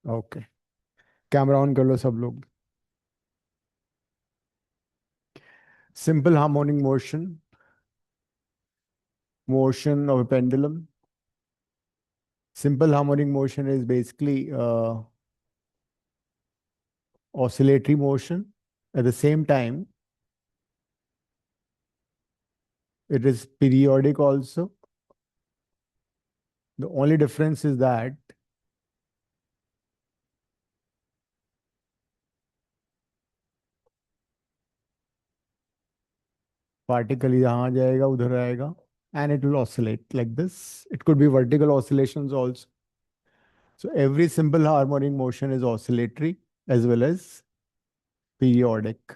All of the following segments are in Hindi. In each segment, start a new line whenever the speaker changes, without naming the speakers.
ओके, कैमरा ऑन कर लो सब लोग। Simple harmonic motion, motion of a pendulum. Simple harmonic motion is basically oscillatory motion. At the same time, it is periodic also. The only difference is that particle यहाँ जाएगा उधर आएगा, and it will oscillate like this. It could be vertical oscillations also. So every simple harmonic motion is oscillatory as well as periodic.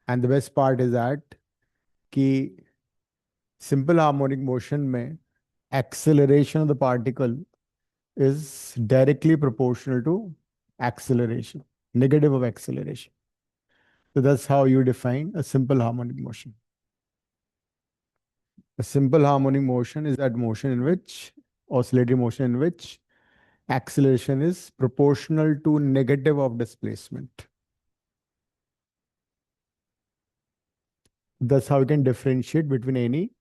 And the best part is that कि simple harmonic motion में acceleration of the particle is directly proportional to acceleration, negative of acceleration. So that's how you define a simple harmonic motion. A simple harmonic motion is that motion in which, oscillatory motion in which acceleration is proportional to negative of displacement. That's how you can differentiate between any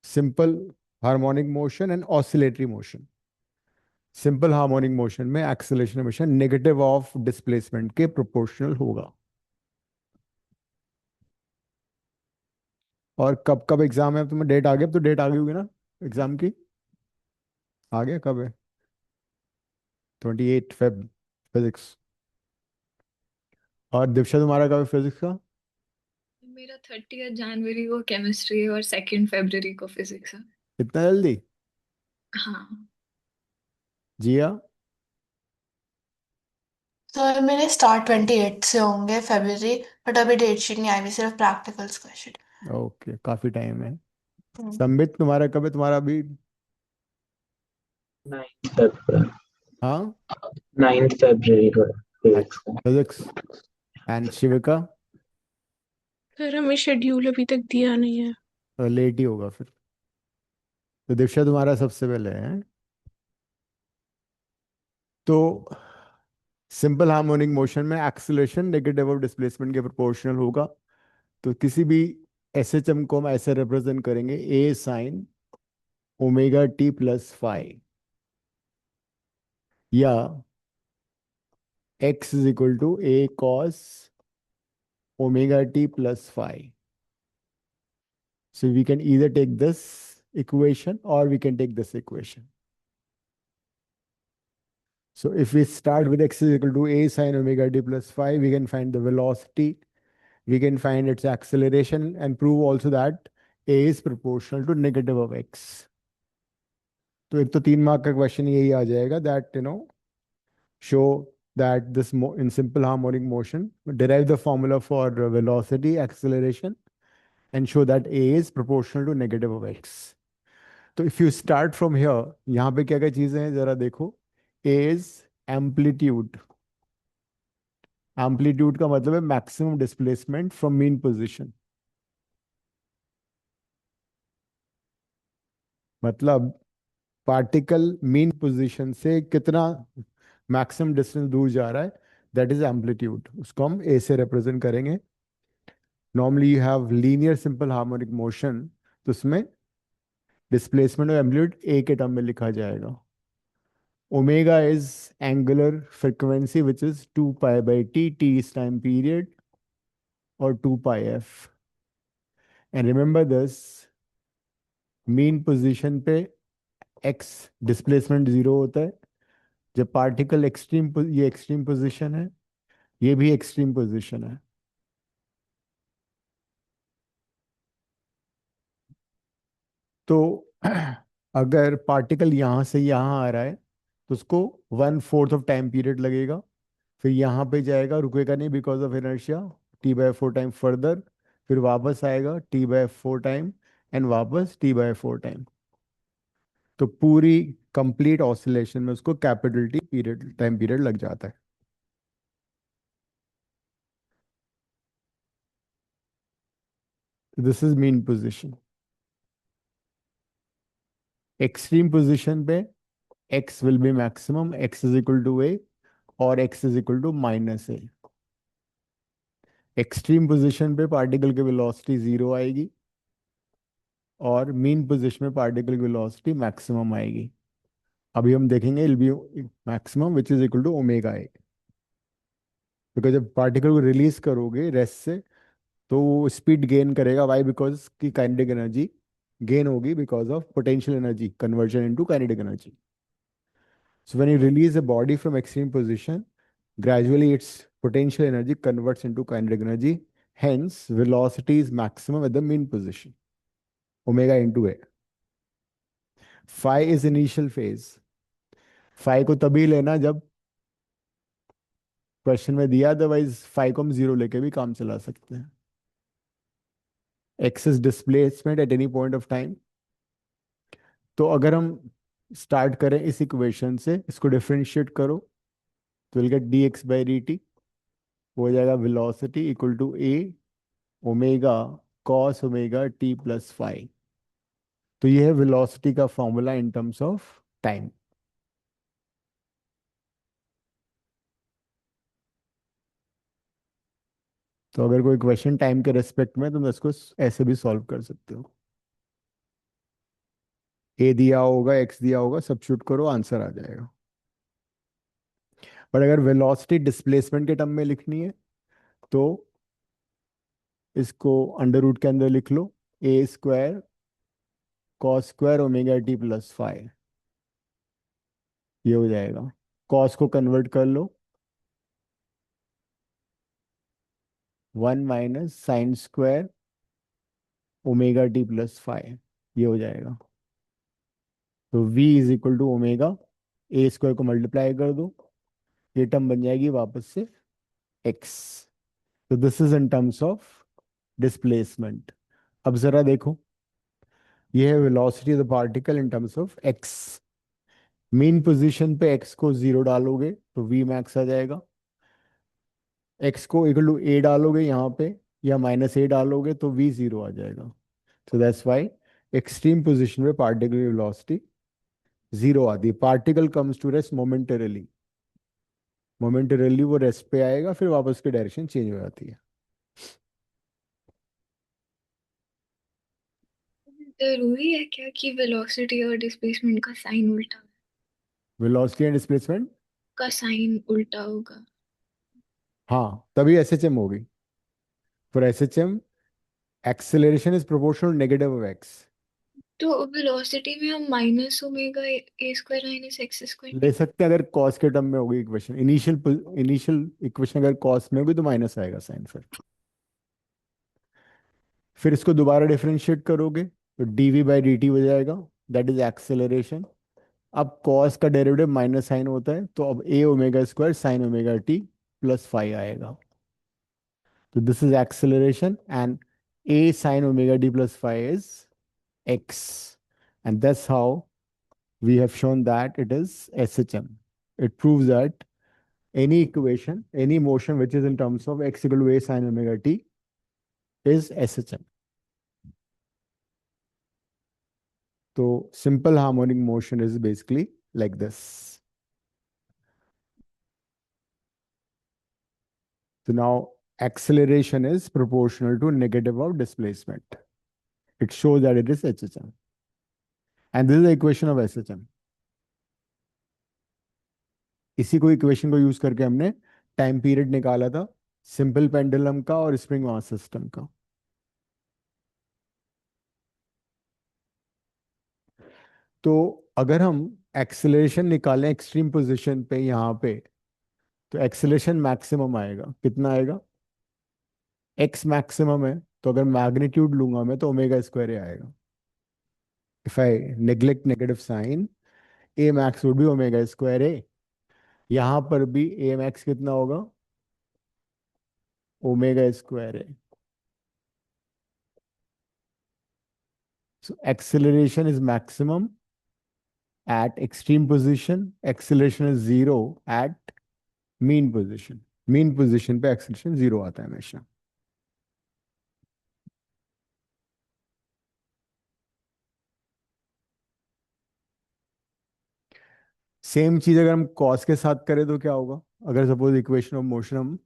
simple harmonic motion and oscillatory motion. Simple harmonic motion में एक्सेलरेशन हमेशा नेगेटिव ऑफ डिस्प्लेसमेंट के प्रोपोर्शनल होगा। और कब कब एग्जाम है? तुम्हें डेट आ गया? अब तो डेट आ गई होगी ना एग्जाम की? आ गया? कब है? 28 फेब फिजिक्स। और दीक्षा तुम्हारा कब है फिजिक्स का?
मेरा 30 जनवरी को केमिस्ट्री है और 2 फरवरी को फिजिक्स है।
इतना जल्दी?
हाँ।
जिया?
सर मेरे स्टार्ट 28 से होंगे फरवरी, बट अभी डेट शीट नहीं आई हुई, सिर्फ प्रैक्टिकल्स का शीट।
ओके, काफी टाइम है। संबित तुम्हारा कब है? तुम्हारा अभी?
9th Feb।
हाँ,
9th February को फिजिक्स
अच्छा,
का।
फिजिक्स। And Shivika?
सर हमें शेड्यूल अभी तक दिया नहीं है।
तो लेट ही होगा फिर। तो दीक्षा तुम्हारा सबसे पहले है। तो सिंपल हार्मोनिक मोशन में एक्सीलरेशन नेगेटिव ऑफ डिस्प्लेसमेंट के प्रोपोर्शनल होगा। तो किसी भी एसएचएम को हम ऐसे रिप्रेजेंट करेंगे, A sine omega T plus five, या X is equal to A cos omega T plus five. So we can either take this equation or we can take this equation. So if we start with x is equal to a sine omega t plus 5, we can find the velocity, we can find its acceleration, and prove also that a is proportional to negative of x. तो एक तो 3 मार्क का क्वेश्चन यही आ जाएगा, that show that this in simple harmonic motion derive the formula for velocity, acceleration, and show that a is proportional to negative of x. तो if you start from here, यहाँ पे क्या क्या चीजें हैं जरा देखो। ए इज एम्पलीट्यूड। एम्पलीट्यूड का मतलब है maximum displacement from mean position. मतलब पार्टिकल मीन पोजीशन से कितना मैक्सिमम डिस्टेंस दूर जा रहा है, दैट इज एम्पलीट्यूड। उसको हम ए से रिप्रेजेंट करेंगे। Normally you have linear simple harmonic motion, तो उसमें डिस्प्लेसमेंट और एम्पलीट्यूड ए के टर्म में लिखा जाएगा। Omega is angular frequency, which is 2 pi by t, t is time period, or 2 pi f. And remember this, mean position पे x displacement 0 होता है। जब पार्टिकल एक्सट्रीम, ये एक्सट्रीम पोजीशन है, ये भी एक्सट्रीम पोजीशन है। तो अगर पार्टिकल यहाँ से यहाँ आ रहा है तो उसको 1/4 ऑफ टाइम पीरियड लगेगा, फिर यहाँ पे जाएगा, रुकेगा नहीं because of inertia, t/4 time further, फिर वापस आएगा t/4 टाइम, एंड वापस t/4 टाइम। तो पूरी कंप्लीट ऑसिलेशन में उसको capital T period, time period लग जाता है। This is mean position. Extreme position पे x will be maximum, x is equal to a, और x is equal to minus A. Extreme position पे पार्टिकल की वेलोसिटी जीरो आएगी, और मीन पोजीशन में पार्टिकल की वेलोसिटी मैक्सिमम आएगी। अभी हम देखेंगे will be maximum which is equal to omega A, because जब पार्टिकल को रिलीज करोगे रेस्ट से तो वो स्पीड गेन करेगा। वाई? बिकॉज की काइनेटिक एनर्जी गेन होगी because of potential energy conversion into kinetic energy. So when you release a body from extreme position, gradually its potential energy converts into kinetic energy. Hence, velocity is maximum at the mean position, omega into a. Phi is initial phase. Phi को तभी लेना जब क्वेश्चन में दिया, अदरवाइज phi को हम जीरो लेके भी काम चला सकते हैं। X is displacement at any point of time. तो अगर हम स्टार्ट करें इस इक्वेशन से, इसको डिफरेंशिएट करो तो will get dx by dt, हो जाएगा velocity equal to a omega cos omega T plus five. तो ये है वेलोसिटी का formula in terms of time. तो अगर कोई क्वेश्चन टाइम के रेस्पेक्ट में, तुम इसको ऐसे भी सॉल्व कर सकते हो। ए दिया होगा, एक्स दिया होगा, सब्स्टिट्यूट करो, आंसर आ जाएगा। पर अगर वेलोसिटी डिस्प्लेसमेंट के टर्म में लिखनी है तो इसको अंडर रूट के अंदर लिख लो, A square cos square omega T plus five, ये हो जाएगा। कॉस को कन्वर्ट कर लो, 1 minus sine square omega T plus five, ये हो जाएगा। तो v is equal to omega, A square को मल्टीप्लाई कर दो, ये टर्म बन जाएगी वापस से x। तो this is in terms of displacement. अब जरा देखो, ये है velocity of the particle in terms of x। Mean position पे x को जीरो डालोगे तो v मैक्स आ जाएगा, x को इक्वल टू a डालोगे यहाँ पे या माइनस a डालोगे तो v जीरो आ जाएगा। तो दैट्स वाई एक्सट्रीम पोजीशन पे पार्टिकल की वेलोसिटी जीरो आती है। Particle comes to rest momentarily, momentarily वो रेस्ट पे आएगा, फिर वापस की डायरेक्शन चेंज हो जाती है।
जरूरी है क्या कि वेलोसिटी और डिस्प्लेसमेंट का साइन उल्टा
वेलोसिटी एंड डिस्प्लेसमेंट
का साइन उल्टा होगा?
हाँ, तभी एसएचएम होगी। For SHM acceleration is proportional negative of x.
तो वेलोसिटी में हम minus omega A square minus x square
ले सकते हैं अगर कॉस के टर्म में होगी इक्वेशन। इनिशियल इक्वेशन अगर कॉस में होगी तो माइनस आएगा साइन। फिर इसको दोबारा डिफरेंशिएट करोगे तो डीवी बाई डी टी हो जाएगा, दैट इज एक्सेलरेशन। अब कॉस का डेरिवेटिव माइनस साइन होता है, तो अब A omega square sine omega T plus five आएगा। तो this is acceleration and a sin omega t plus phi is x, and that's how we have shown that it is SHM. It proves that any equation, any motion which is in terms of x equal to a sin omega t is SHM. So simple harmonic motion is basically like this. So now acceleration is proportional to negative of displacement. It shows that it is HHM. And this is the equation of SHM. इसी को इक्वेशन को यूज करके हमने टाइम पीरियड निकाला था सिंपल पेंडुलम का और स्प्रिंग मास सिस्टम का। तो अगर हम एक्सेलरेशन निकालें एक्सट्रीम पोजीशन पे यहाँ पे, तो एक्सेलरेशन मैक्सिमम आएगा। कितना आएगा? एक्स मैक्सिमम है, तो अगर मैग्नीट्यूड लूंगा मैं तो ओमेगा स्क्वायर आएगा। If I neglect negative sign, A max would be omega square A. यहाँ पर भी ए मैक्स कितना होगा? Omega square A. So acceleration is maximum at extreme position. Acceleration is zero at mean position. Mean position पे acceleration zero आता है हमेशा। सेम चीज अगर हम कॉस के साथ करें तो क्या होगा? अगर सपोज इक्वेशन ऑफ मोशन हम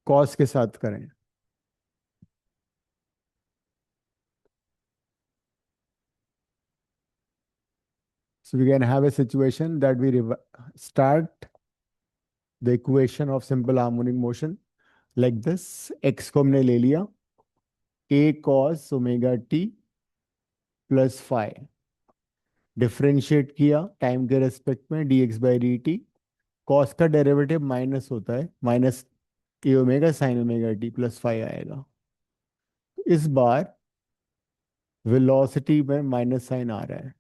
कॉस के साथ करें, so we can have a situation that we start the equation of simple harmonic motion like this. x को हमने ले लिया a cos omega t plus five, differentiate किया टाइम के रेस्पेक्ट में dx by D T. Cos का डेरिवेटिव माइनस होता है, minus A omega sine omega T plus five आएगा। इस बार वेलोसिटी में माइनस साइन आ रहा है,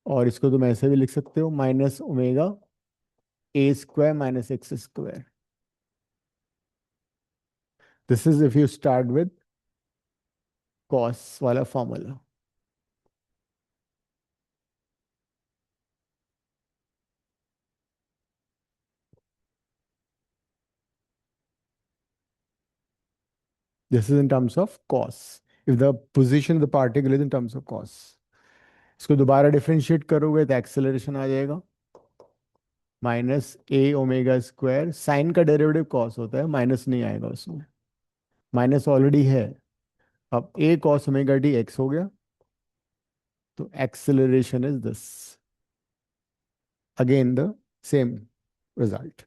और इसको तुम ऐसे भी लिख सकते हो minus omega A square minus x square. This is if you start with cos वाला formula. This is in terms of cos. If the position of the particle is in terms of cos. इसको दोबारा डिफरेंशिएट करोगे तो एक्सेलरेशन आ जाएगा minus A omega square. Sign का डेरिवेटिव कॉस होता है, माइनस नहीं आएगा उसमें, माइनस ऑलरेडी है। अब a cos omega t x हो गया, तो acceleration is this, again the same result.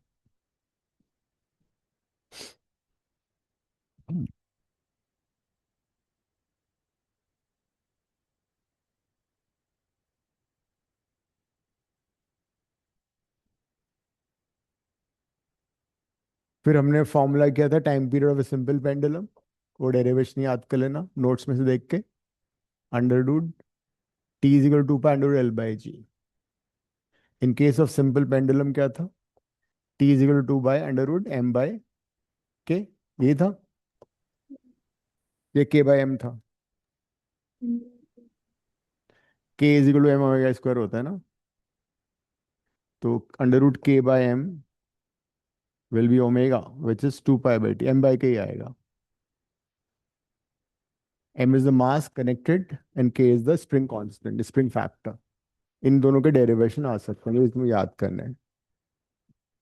फिर हमने फॉर्मूला किया था time period of a simple pendulum, वो डेरिवेशन याद कर लेना नोट्स में से देख के। Under root t is equal to pi under l by g. In case of simple pendulum क्या था? T is equal to by under root m by k, ये था, ये के बाई एम था। K is equal to M omega square होता है ना, तो under root K by M will be omega which is two pi by T, M by K ही आएगा। M is the mass connected and K is the spring constant, spring factor. इन दोनों के डेरिवेशन आ सकते हैं, इसमें याद करना है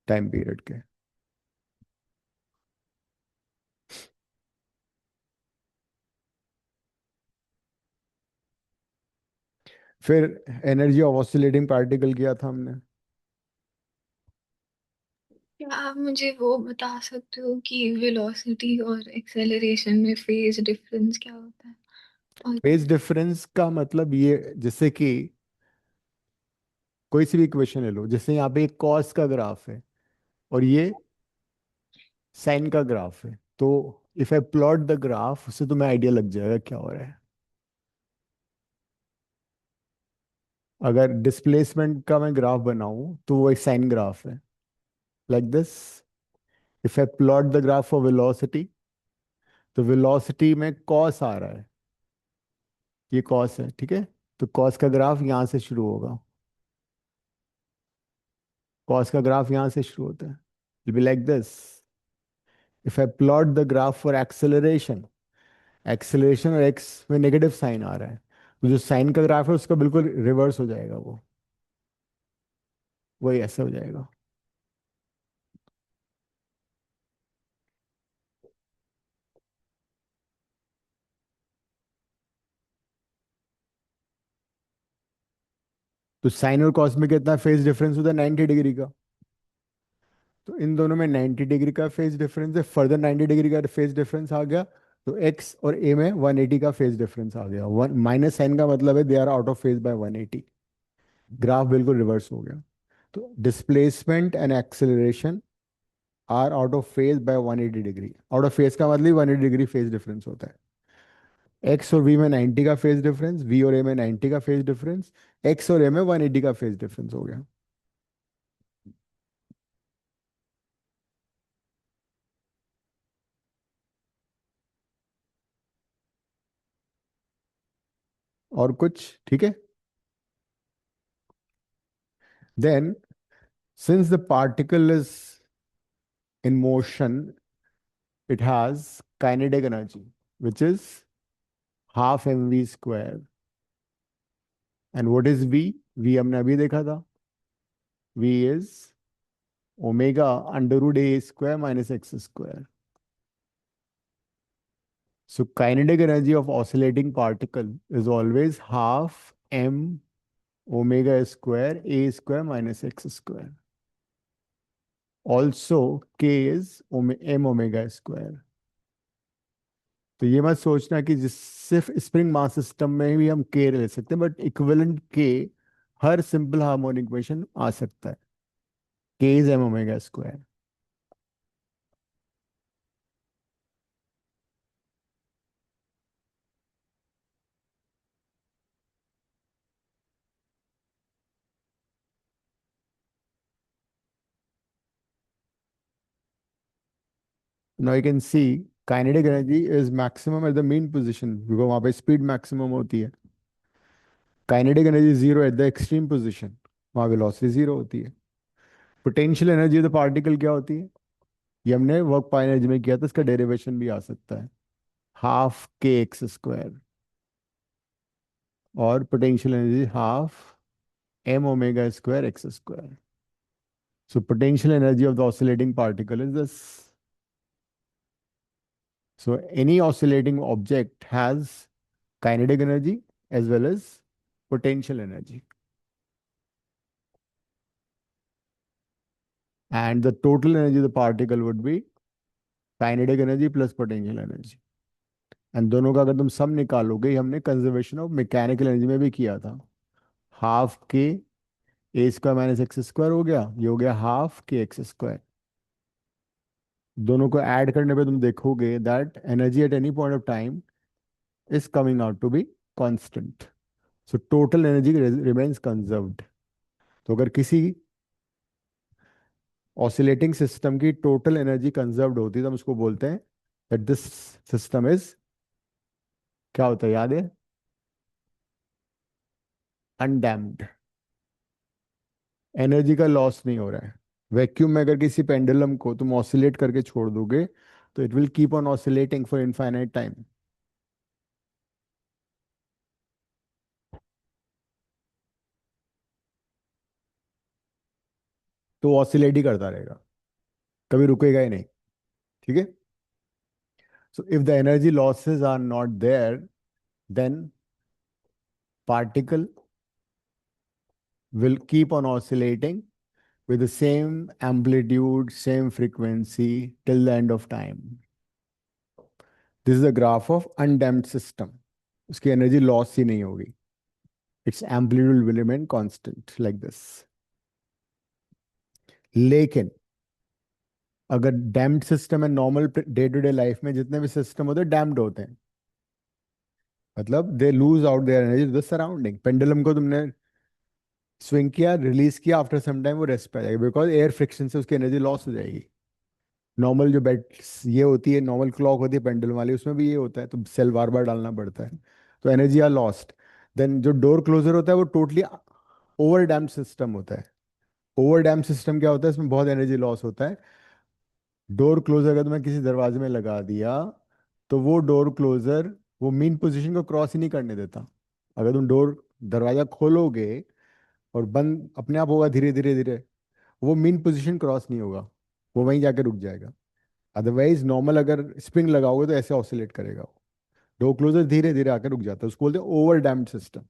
टाइम पीरियड के। फिर एनर्जी ऑफ ऑसिलेटिंग पार्टिकल किया था हमने।
क्या आप मुझे वो बता सकते हो कि वेलोसिटी और एक्सेलरेशन में फेज डिफरेंस क्या होता है? और
फेज डिफरेंस का मतलब ये, जैसे कि कोई सी भी इक्वेशन ले लो, जैसे यहाँ पे एक कॉस का ग्राफ है और ये साइन का ग्राफ है, तो if I plot the graph, उससे तुम्हें आइडिया लग जाएगा क्या हो रहा है। अगर डिस्प्लेसमेंट का मैं ग्राफ बनाऊं तो वो एक साइन ग्राफ है, like this. If I plot the graph for velocity, तो वेलोसिटी में कॉस आ रहा है, ये कॉस है, ठीक है। तो कॉस का ग्राफ यहां से शुरू होगा, कॉस का ग्राफ यहां से शुरू होता है, it be like this. If I plot the graph for acceleration, acceleration और एक्स में नेगेटिव साइन आ रहा है, तो जो साइन का ग्राफ है उसका बिल्कुल रिवर्स हो जाएगा, वो वही ऐसा हो जाएगा। तो साइन और कॉस में कितना फेज डिफरेंस होता है? 90 डिग्री का। तो इन दोनों में 90 डिग्री का फेज डिफरेंस है, फर्दर 90 डिग्री का फेज डिफरेंस आ गया, तो एक्स और ए में 180 का फेज डिफरेंस आ गया। वन माइनस साइन का मतलब है they are out of phase by 180, graph बिल्कुल रिवर्स हो गया। तो displacement and acceleration are out of phase by 180 degree. Out of phase का मतलब 180 डिग्री फेज डिफरेंस होता है। एक्स और वी में 90 का फेज डिफरेंस, वी और ए में 90 का फेज डिफरेंस, एक्स और ए में 180 का फेज डिफरेंस हो गया। और कुछ? ठीक है। Then since the particle is in motion, it has kinetic energy which is half m v square. And what is v? V हमने अभी देखा था, v is omega under root a square minus x square. So kinetic energy of oscillating particle is always half m omega square a square minus x square. Also k is m omega square. तो ये मत सोचना कि जिस सिर्फ स्प्रिंग मास सिस्टम में भी हम k ले सकते हैं, बट इक्विवेलेंट k हर सिंपल हार्मोनिक इक्वेशन आ सकता है। k is m omega square. Now you can see kinetic energy is maximum at the mean position because वहाँ पे speed maximum होती है। Kinetic energy zero eight the extreme position, वहाँ वेलोसिटी जीरो होती है। Potential energy of the particle क्या होती है? ये हमने वर्क पाई एनर्जी में किया था, इसका डेरिवेशन भी आ सकता है, हाफ के एक्स स्क्वायर। और potential energy half m omega square x square. So potential energy of the oscillating particle is this. So any oscillating object has kinetic energy as well as potential energy. And the total energy of the particle would be kinetic energy plus potential energy. And दोनों का अगर तुम सम निकालोगे, ये हमने कंजर्वेशन ऑफ मैकेनिकल एनर्जी में भी किया था। हाफ के ए स्क्वायर माइनस एक्स स्क्वायर हो गया, ये हो गया हाफ के एक्स स्क्वायर। दोनों को ऐड करने पे तुम देखोगे that energy at any point of time is coming out to be constant. So total energy remains conserved. तो अगर किसी ऑसिलेटिंग सिस्टम की टोटल एनर्जी कंजर्व्ड होती है तो हम उसको बोलते हैं दैट दिस सिस्टम इज, क्या होता है याद है? अनडैम्प्ड। एनर्जी का लॉस नहीं हो रहा है। वैक्यूम में अगर किसी पेंडुलम को तुम ऑसिलेट करके छोड़ दोगे तो it will keep on oscillating for infinite time. तो ऑसिलेट ही करता रहेगा, कभी रुकेगा ही नहीं। ठीक है? So if the energy losses are not there, then particle will keep on oscillating with the same amplitude, same frequency till the end of time. This is a graph of undamped system. उसकी एनर्जी लॉस ही नहीं होगी. Its amplitude will remain constant like this. लेकिन अगर डैम्प्ड सिस्टम है, normal day to day life में जितने भी सिस्टम होते हैं डैम्प्ड होते हैं, मतलब they lose out their energy to the surrounding. Pendulum को तुमने स्विंग किया, रिलीज किया, आफ्टर सम टाइम वो रेस्ट पे आ जाएगी बिकॉज एयर फ्रिक्शन से उसकी एनर्जी लॉस हो जाएगी। नॉर्मल जो बेड ये होती है, नॉर्मल क्लॉक होती है पेंडुलम वाली, उसमें भी ये होता है, तो सेल बार बार डालना पड़ता है, तो एनर्जी आर लॉस्ट। देन जो डोर क्लोजर होता है वो टोटली ओवर डैम्प सिस्टम होता है। ओवर डैम्प सिस्टम क्या होता है? इसमें बहुत एनर्जी लॉस होता है। डोर क्लोजर अगर तुम्हें किसी दरवाजे में लगा दिया तो वो डोर क्लोजर वो मीन पोजीशन को क्रॉस ही नहीं करने देता। अगर तुम दरवाजा खोलोगे और बंद अपने आप होगा धीरे धीरे धीरे, वो मीन पोजीशन क्रॉस नहीं होगा, वो वहीं जाके रुक जाएगा। अदरवाइज नॉर्मल अगर स्प्रिंग लगाओगे तो ऐसे ऑसिलेट करेगा वो। डोर क्लोजर धीरे धीरे आकर रुक जाता है, उसको बोलते हैं ओवर डैम्प्ड सिस्टम।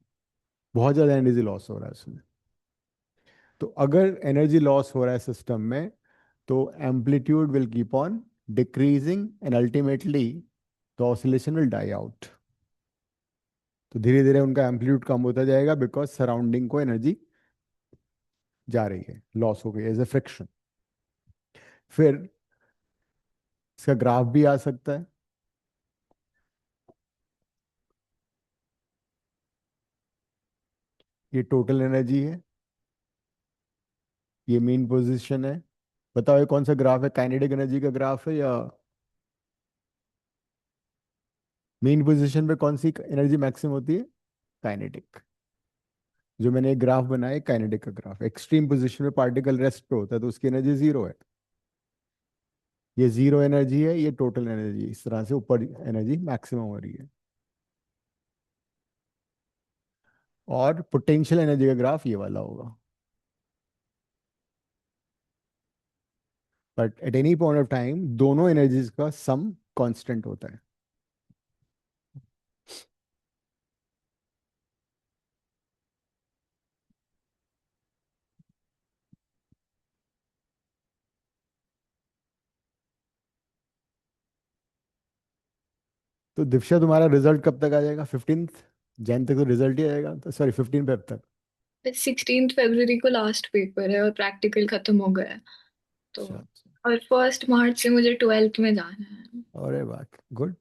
बहुत ज्यादा एनर्जी लॉस हो रहा है उसमें। तो अगर एनर्जी लॉस हो रहा है सिस्टम में तो amplitude will keep on decreasing and ultimately the oscillation will die out. तो धीरे धीरे उनका एम्पलीट्यूड कम होता जाएगा बिकॉज सराउंडिंग को एनर्जी जा रही है, लॉस हो गई एज ए फ्रिक्शन। फिर इसका ग्राफ भी आ सकता है। ये टोटल एनर्जी है, ये मीन पोजीशन है। बताओ ये कौन सा ग्राफ है? काइनेटिक एनर्जी का ग्राफ है या मीन पोजीशन पे कौन सी एनर्जी मैक्सिमम होती है? काइनेटिक। जो मैंने एक ग्राफ बनाया काइनेटिक का ग्राफ, एक्सट्रीम पोजीशन में पार्टिकल रेस्ट पे होता है तो उसकी एनर्जी जीरो है। ये जीरो एनर्जी है, ये टोटल एनर्जी, इस तरह से ऊपर एनर्जी मैक्सिमम हो रही है। और पोटेंशियल एनर्जी का ग्राफ ये वाला होगा। But at any point of time दोनों एनर्जीज का सम कांस्टेंट होता है। तो दीक्षा तुम्हारा रिजल्ट कब तक आ जाएगा? 15th जैन तक तो रिजल्ट ही आएगा, तो सॉरी 15 फेब तक।
16 फरवरी को लास्ट पेपर है और प्रैक्टिकल खत्म हो गया है तो।
अच्छा।
और 1 मार्च से मुझे 12th में जाना है।
अरे बात गुड।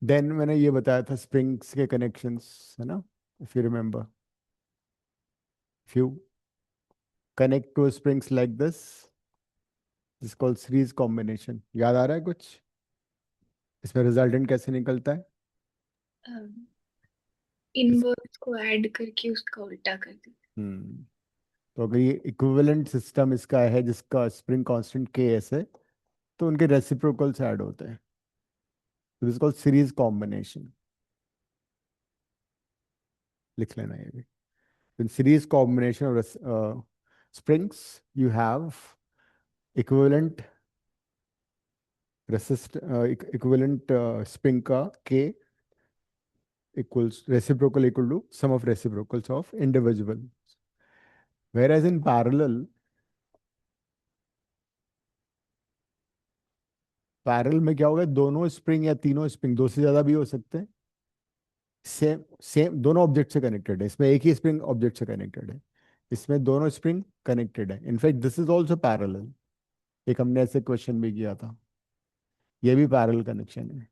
देन मैंने ये बताया था स्प्रिंग्स के कनेक्शंस, है ना? If you remember, if you connect two springs like this called series combination. याद आ रहा है कुछ? इसमें रिजल्टेंट कैसे निकलता है? इस
इनवर्स को ऐड करके उसका उल्टा कर दी।
हम्म तो अगर ये इक्विवेलेंट सिस्टम इसका है जिसका स्प्रिंग कांस्टेंट के एस है, तो उनके रेसिप्रोकल्स ऐड होते हैं, तो दिस कॉल्ड सीरीज कॉम्बिनेशन। लिख लेना ये भी। In series combination of springs, you have equivalent equivalent spring का K equals reciprocal equal to sum of reciprocals of individual. Whereas in parallel में क्या होगा, दोनों स्प्रिंग या तीनों स्प्रिंग, दो से ज्यादा भी हो सकते हैं, सेम सेम दोनों ऑब्जेक्ट से कनेक्टेड है। इसमें एक ही स्प्रिंग ऑब्जेक्ट से कनेक्टेड है, इसमें दोनों स्प्रिंग कनेक्टेड है। In fact this is also parallel. एक हमने ऐसे क्वेश्चन भी किया था, ये भी पैरेलल कनेक्शन है।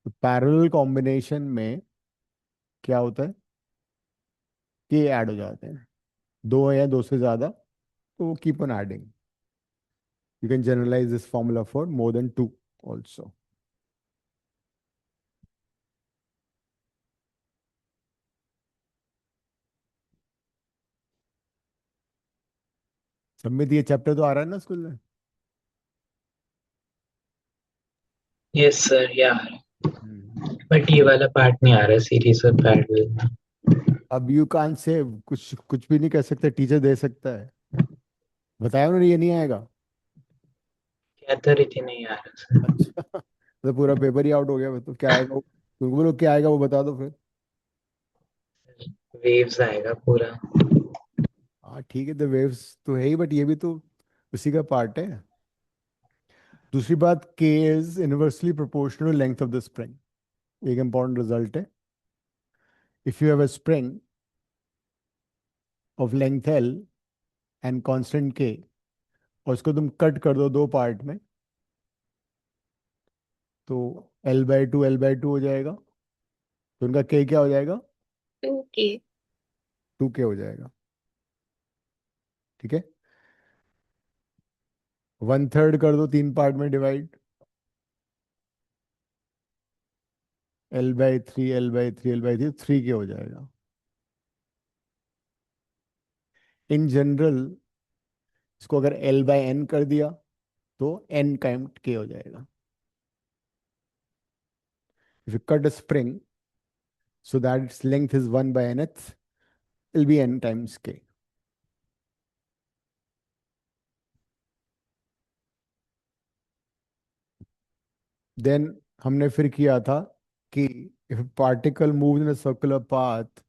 तो पैरेलल कॉम्बिनेशन में क्या होता है कि ऐड हो जाते हैं, दो या दो से ज्यादा, तो keep on adding. You can generalize this formula for more than two also. सम्मित ये चैप्टर तो आ रहा है ना स्कूल में?
यस सर या
हम्म।
बट ये वाला पार्ट नहीं आ रहा सीरीज और पैरेलल।
अब यू कान से कुछ कुछ भी नहीं कर सकते, टीचर दे सकता है। बताया उन्होंने ये नहीं आएगा।
कहता रही थी नहीं आ रहा सर।
अच्छा तो पूरा पेपर ही आउट हो गया। तो क्या आएगा तुमको बोलो, क्या आएगा वो बता दो फिर।
वेव्स आएगा पूरा।
हाँ ठीक है, तो वेव्स तो है ही, बट ये भी तो उसी का पार्ट है। दूसरी बात, के is inversely proportional length of the spring. एक इंपॉर्टेंट रिजल्ट है। If you have a spring of length L and constant के, और उसको तुम कट कर दो दो पार्ट में, तो L/2 हो जाएगा। तो उनका के क्या हो जाएगा?
ओके।
2K हो जाएगा। ठीक है। 1/3 कर दो तीन पार्ट में डिवाइड, L/3 3K हो जाएगा। इन जनरल इसको अगर L/n कर दिया तो n टाइम K हो जाएगा। If you cut a spring so that its length is 1/nth, it'll be n times K. Then हमने फिर किया था कि if a particle moves in a circular path,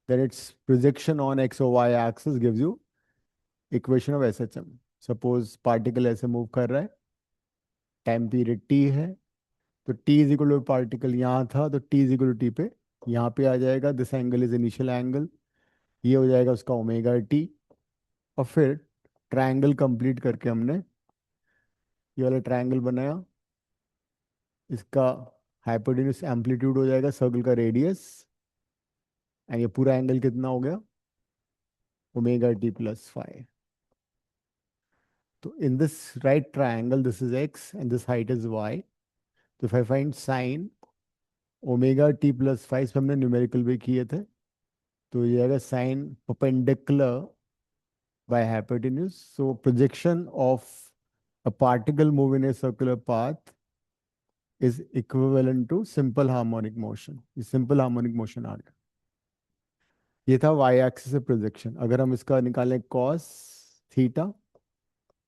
then its projection on x or y axis gives you equation of SHM. Suppose particle ऐसे मूव कर रहा है, टाइम पीरियड t है, तो t is equal to particle यहाँ था, तो t is equal to t पे यहाँ पे आ जाएगा। This angle is initial angle, ये हो जाएगा उसका ओमेगा t। और फिर ट्रायंगल कंप्लीट करके हमने ये वाला ट्रायंगल बनाया। इसका हाइपोटेन्यूज एम्पलीट्यूड हो जाएगा सर्कल का रेडियस, एंड ये पूरा एंगल कितना हो गया? Omega t plus five. तो in this right triangle this is x and this height is y। तो if I find sine omega T plus 5 हमने न्यूमेरिकल भी किए थे, तो ये अगर sine perpendicular by hypotenuse, so projection of a particle move in a circular path is equivalent to simple harmonic motion. ये सिंपल हार्मोनिक मोशन आ गया। ये था वाई एक्सिस से प्रोजेक्शन। अगर हम इसका निकालें cos theta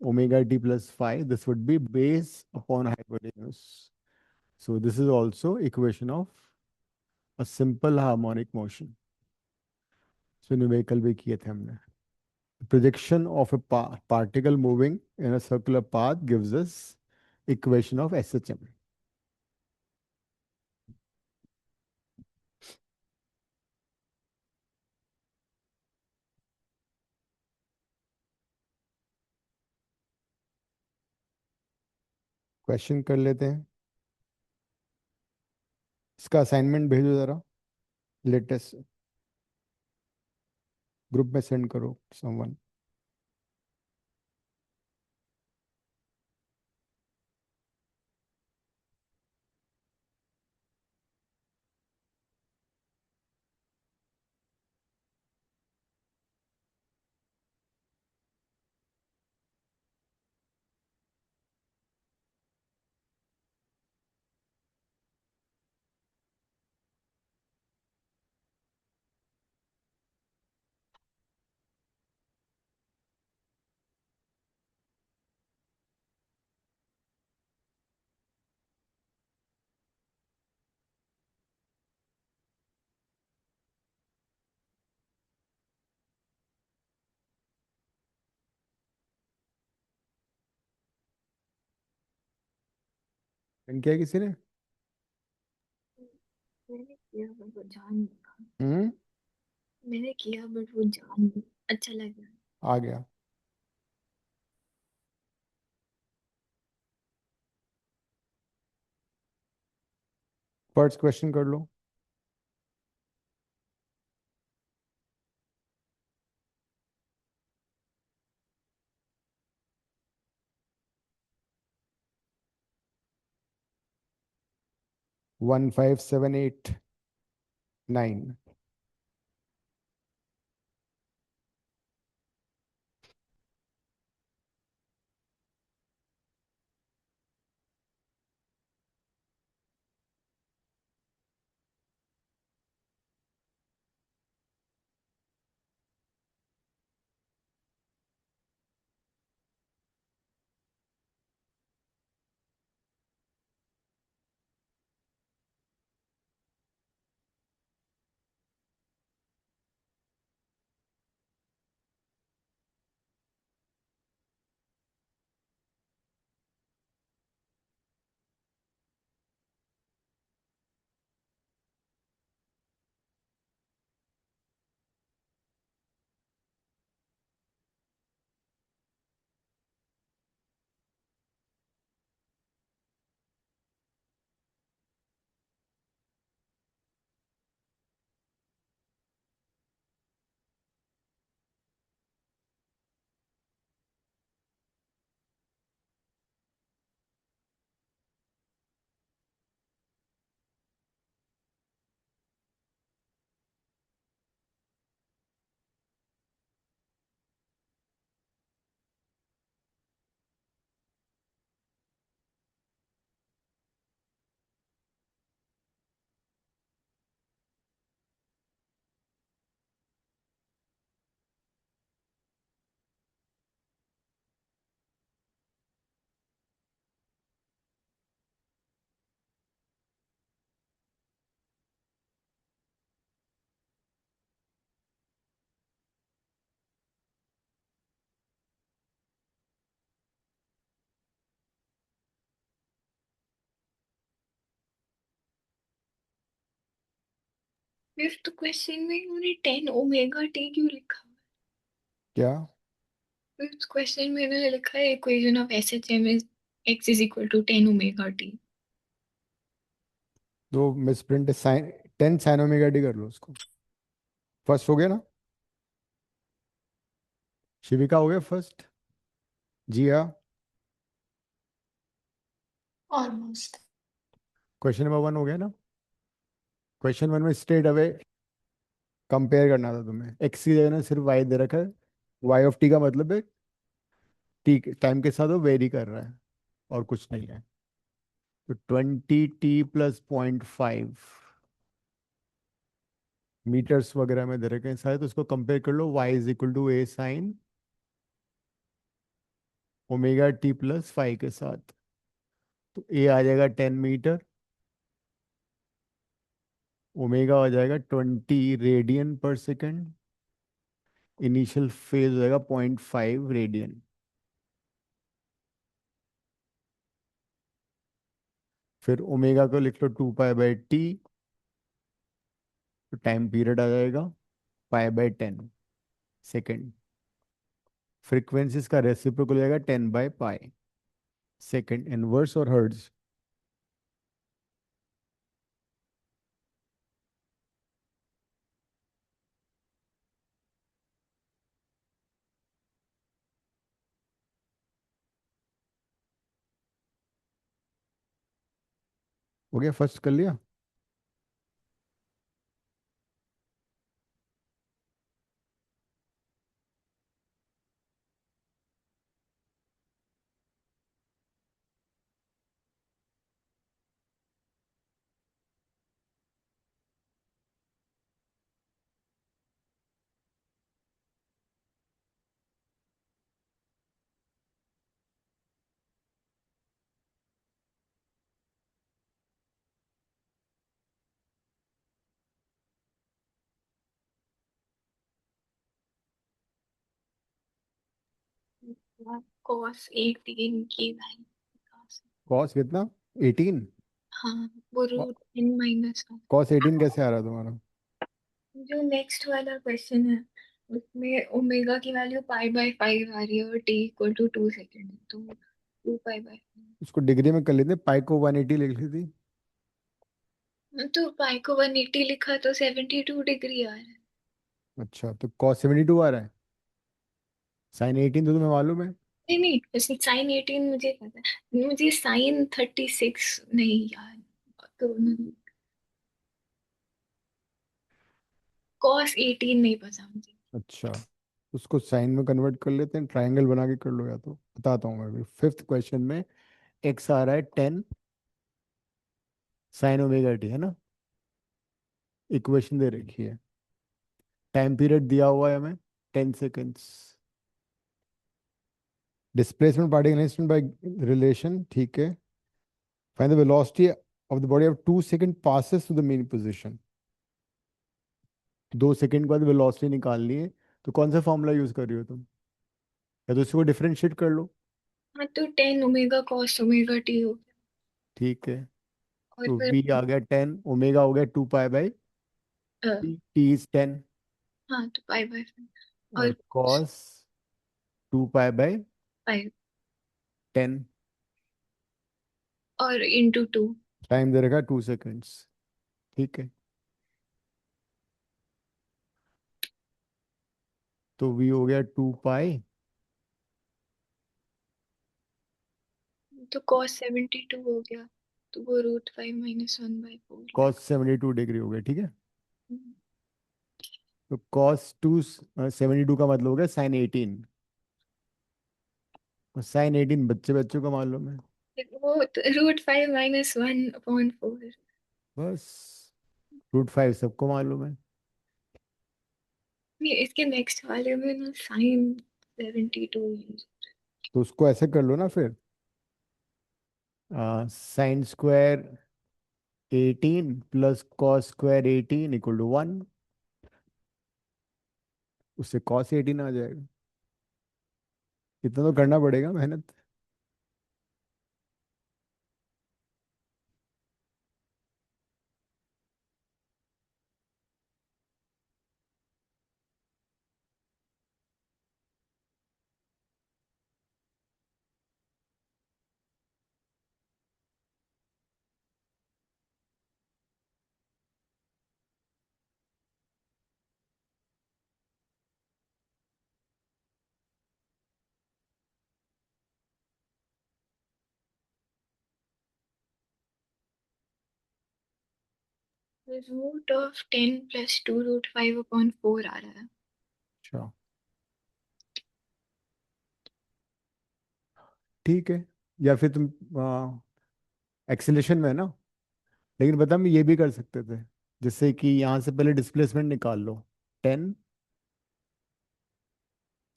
omega T plus 5, this would be base upon hypotenuse. So this is also equation of a simple harmonic motion. So numerical भी किए थे हमने। Projection of a particle moving in a circular path gives us equation of SHM. Question कर लेते हैं। इसका असाइनमेंट भेजो जरा, लेटेस्ट ग्रुप में सेंड करो समवन। सेंड किया किसी ने?
मैंने किया बट वो जान नहीं पाया।
हम्म,
मैंने किया बट वो जान नहीं, अच्छा लगा।
आ गया। फर्स्ट क्वेश्चन कर लो। One five seven eight nine.
Fifth question में उन्होंने 10 ओमेगा टी क्यों लिखा हुआ
क्या?
है? फिफ्थ क्वेश्चन में इन्होंने लिखा है equation of S H M is X is equal to 10 omega T.
दो misprint sine 10 sine omega T कर लो उसको। फर्स्ट हो गया ना? शिविका हो गया फर्स्ट? जिया?
ऑलमोस्ट।
क्वेश्चन नंबर 1 हो गया ना? क्वेश्चन वन में स्ट्रेट अवे कंपेयर करना था तुम्हें, एक्स की जगह ना सिर्फ वाई दे रखा है। वाई ऑफ टी का मतलब है टी टाइम के साथ वो वेरी कर रहा है और कुछ नहीं है। तो 20t + 0.5 मीटर्स वगैरह में दे रखे हैं शायद, तो उसको कंपेयर कर लो। y = a sin ω t + 5 के साथ। तो a आ जाएगा 10 मीटर, ओमेगा हो जाएगा 20 रेडियन पर सेकेंड, इनिशियल फेज हो जाएगा 0.5 रेडियन। फिर ओमेगा को लिख लो 2π/t, तो टाइम पीरियड आ जाएगा π/10 सेकेंड। फ्रीक्वेंसीज का रेसिप्रोकल हो जाएगा 10/π सेकेंड, इनवर्स और हर्ट्ज। हो गया, फर्स्ट कर लिया।
cos 18 की वैल्यू।
कॉस कितना? 18?
हाँ, वो √10 - 1।
कॉस 18 कैसे आ रहा है तुम्हारा?
जो नेक्स्ट वाला क्वेश्चन है उसमें ओमेगा की वैल्यू π/5 आ रही है और t = 2 सेकेंड है, तो 2π/5।
उसको डिग्री में कर लेते, पाई को 180 लिख ली थी।
तो पाई को 180 लिखा तो 72 डिग्री आ रहा है।
अच्छा, तो कॉस 72 आ रहा है। साइन 18 तो तुम्हें मालूम है।
नहीं नहीं, वैसे साइन 18 मुझे पता है, मुझे साइन 36 नहीं याद। तो कॉस 18 नहीं पता मुझे।
अच्छा, उसको साइन में कन्वर्ट कर लेते हैं, ट्रायंगल बना के कर लो, या तो बताता हूँ मैं अभी। फिफ्थ क्वेश्चन में एक्स आ रहा है 10 sin ω t, है ना। इक्वेशन दे रखी है, टाइम पीरियड दिया हुआ है हमें 10 seconds. Displacement particle instant by relation, ठीक है। Find the velocity of the body of 2 second passes to the main position. 2 second के बाद वेलोसिटी निकालनी है, तो कौन सा फॉर्मूला यूज कर रही हो तुम? या तो इसको डिफरेंशिएट कर लो।
हाँ, तो 10 ω cos ω t हो गया।
ठीक है,
और
तो
फिर
v आ गया 10, ओमेगा हो गया 2π/t,
अ,
t इज 10,
हाँ, तो π/5
और
और
cos 2π/10।
5 और × 2।
टाइम दे रखा 2 सेकेंड्स, ठीक है। तो v हो गया 2π,
तो cos 72 हो गया, तो वो √5 - 1/4।
cos 72 डिग्री हो गया, ठीक है। तो cos 72 का मतलब हो गया sin 18, और sin 18 बच्चे बच्चों का मालूम है।
वो तो √5 - 1/4।
बस, √5 सबको मालूम है।
नहीं, इसके नेक्स्ट वाले में ना साइन 72 यूज।
तो उसको ऐसे कर लो ना फिर, sin² 18 + cos² 18 = 1। उससे cos 18 आ जाएगा। इतना तो करना पड़ेगा मेहनत।
Root of 10 plus 2 root 5 upon 4 आ रहा है।
अच्छा ठीक है, या फिर तुम एक्सीलरेशन में है ना, लेकिन बता हम ये भी कर सकते थे, जिससे कि यहाँ से पहले डिस्प्लेसमेंट निकाल लो। 10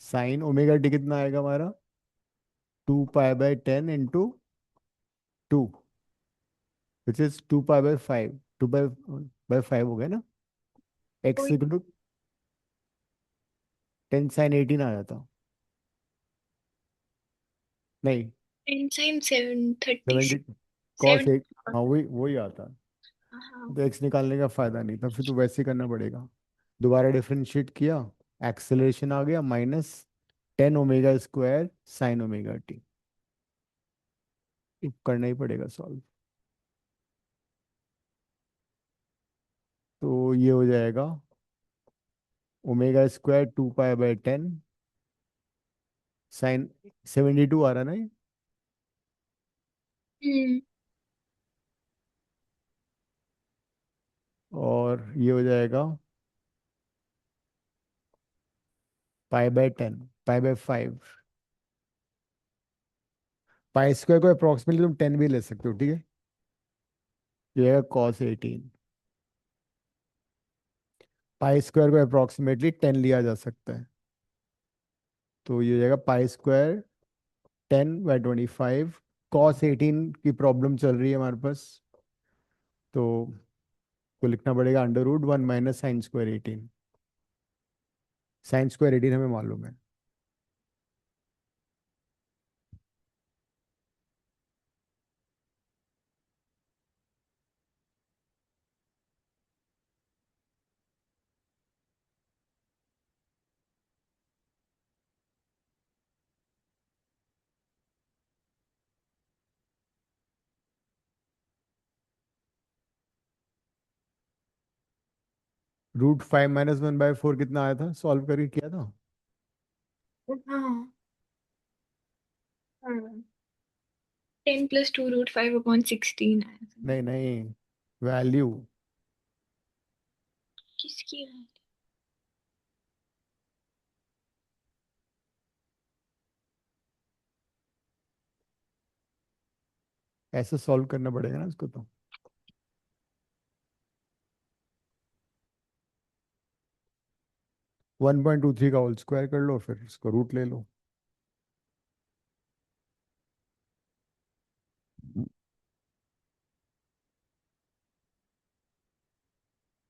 साइन ओमेगा टी कितना आएगा हमारा, 2 pi by 10 into 2, which is 2 pi by 5, 2 pi by 5 हो गया ना, एक्स
कोई
इक्वल टू 10 sin 18 आ जाता। नहीं,
10 sin 7
70
36
कॉस
7।
एक, हाँ वही वही आता।
हाँ।
तो एक्स निकालने का फायदा नहीं था, फिर तो वैसे ही करना पड़ेगा। दोबारा डिफरेंशिएट किया, एक्सेलरेशन आ गया -10 omega square sine omega t, करना ही पड़ेगा सॉल्व। तो ये हो जाएगा omega square 2 pi by 10 sine 72 आ रहा ना ये,
हम्म।
और ये हो जाएगा pi by 10, pi by 5। Pi square को अप्रोक्सीमेटली तुम 10 भी ले सकते हो, ठीक है, ये है cos 18। पाई स्क्वायर को अप्रोक्सीमेटली 10 लिया जा सकता है, तो ये हो जाएगा पाई स्क्वायर 10/25। cos 18 की प्रॉब्लम चल रही है हमारे पास, तो को लिखना पड़ेगा √1 minus sine square 18। Sine square 18 हमें मालूम है। √5 - 1/4 कितना आया था, सॉल्व करके किया था।
हाँ। हाँ। 10 प्लस 2 रूट 5 अपॉन 16 आया था।
नहीं नहीं, वैल्यू
किसकी है?
ऐसे सॉल्व करना पड़ेगा ना इसको, तो 1.23 का होल स्क्वायर कर लो, फिर इसको रूट ले लो।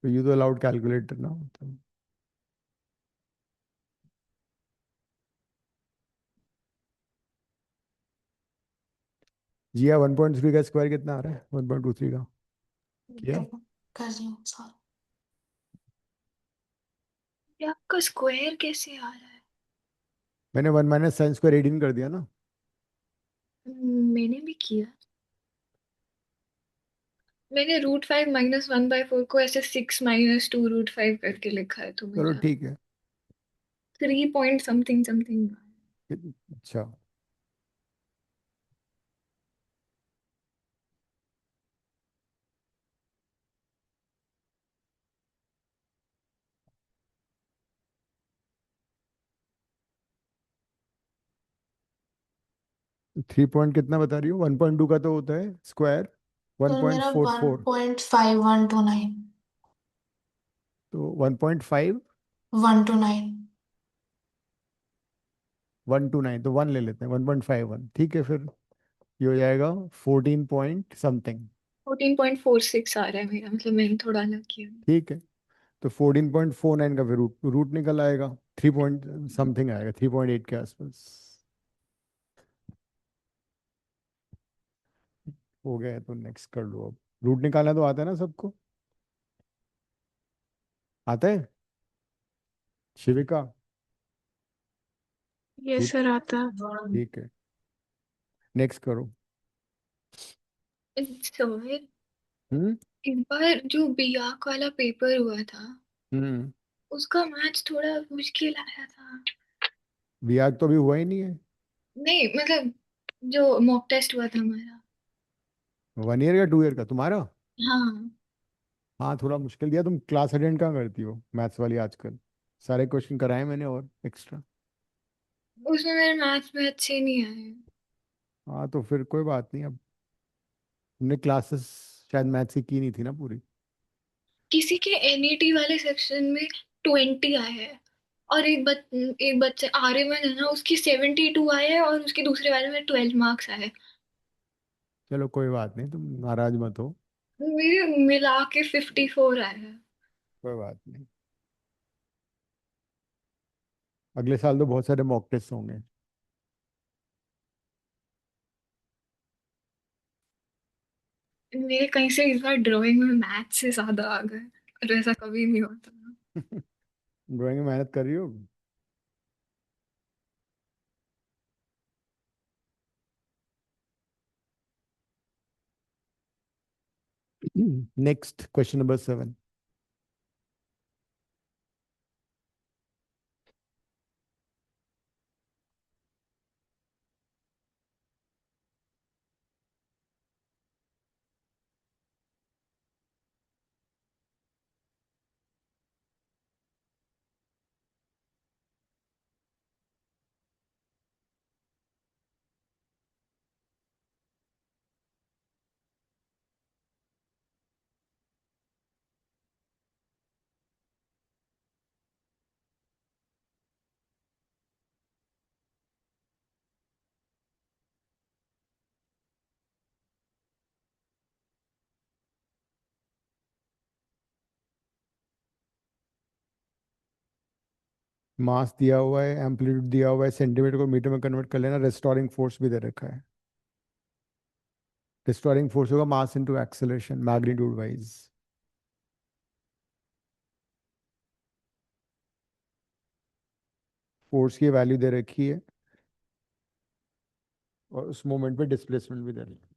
तो यू तो अलाउड कैलकुलेटर ना, तो जी हाँ, 1.3 का स्क्वायर कितना आ रहा है, 1.23 का किया।
देखो, कर रही हूँ सॉल्व।
ये आपका स्क्वायर कैसे आ रहा है?
मैंने 1 माइनस साइन स्क्वायर 18 कर दिया ना।
मैंने भी किया। मैंने रूट 5 माइनस 1/4 को ऐसे 6 माइनस 2 रूट 5 करके लिखा है, तो
चलो
मेरा
ठीक है।
3 पॉइंट समथिंग समथिंग।
अच्छा 3 पॉइंट कितना बता रही हो, 1.2 का तो होता है स्क्वायर वन
सर
पॉइंट
मेरा
four
one
four
point five one two nine
तो 1.5
129।
129, तो 1 ले लेते हैं, 1.51, ठीक है फिर। ये हो जाएगा 14 पॉइंट समथिंग।
14.46 आ रहा है मेरा, मतलब मैंने थोड़ा अलग किया।
ठीक है, तो 14.49 का फिर रूट रूट निकल आएगा, 3 पॉइंट समथिंग आएगा, 3.8 के आसपास। हो गया है, तो नेक्स्ट कर लो अब। रूट निकालना तो आता है ना सबको, आता है शिविका।
ये
रूट,
सर आता।
ठीक है, नेक्स्ट करो।
सर,
हम्म
एक बार जो बियाक वाला पेपर हुआ था,
हम्म
उसका मैथ्स थोड़ा मुश्किल आया था।
बियाज तो अभी हुआ ही नहीं है।
नहीं मतलब, जो मॉक टेस्ट हुआ था हमारा।
1 ईयर या 2 ईयर का तुम्हारा।
हाँ।
हाँ थोड़ा मुश्किल दिया। तुम क्लास अटेंड कहाँ करती हो मैथ्स वाली आजकल? सारे क्वेश्चन कराए मैंने और एक्स्ट्रा।
उसमें मेरे मैथ्स में अच्छे नहीं आए।
हाँ तो फिर कोई बात नहीं। अब तुमने क्लासेस शायद मैथ्स की नहीं थी ना पूरी।
किसी के एनईटी वाले सेक्शन में 20 आए हैं, और एक बच्चे आर्यमन है ना, उसकी 72 आए हैं, और उसके दूसरे वाले में 12 मार्क्स आए हैं।
चलो कोई बात नहीं, तुम नाराज मत हो।
मेरे मिला के 54 आए हैं।
कोई बात नहीं, अगले साल तो बहुत सारे मॉक टेस्ट होंगे।
मेरे कहीं से इस बार ड्राइंग में मैथ से ज्यादा आ गए, और ऐसा कभी नहीं होता।
ड्राइंग में मेहनत कर रही हो? Next question number 7। मास दिया हुआ है, एम्पलीट्यूड दिया हुआ है, सेंटीमीटर को मीटर में कन्वर्ट कर लेना, रेस्टोरिंग फोर्स भी दे रखा है। रेस्टोरिंग फोर्स होगा mass into acceleration magnitude wise. Force की वैल्यू दे रखी है और उस मोमेंट पे डिस्प्लेसमेंट भी दे रखी है।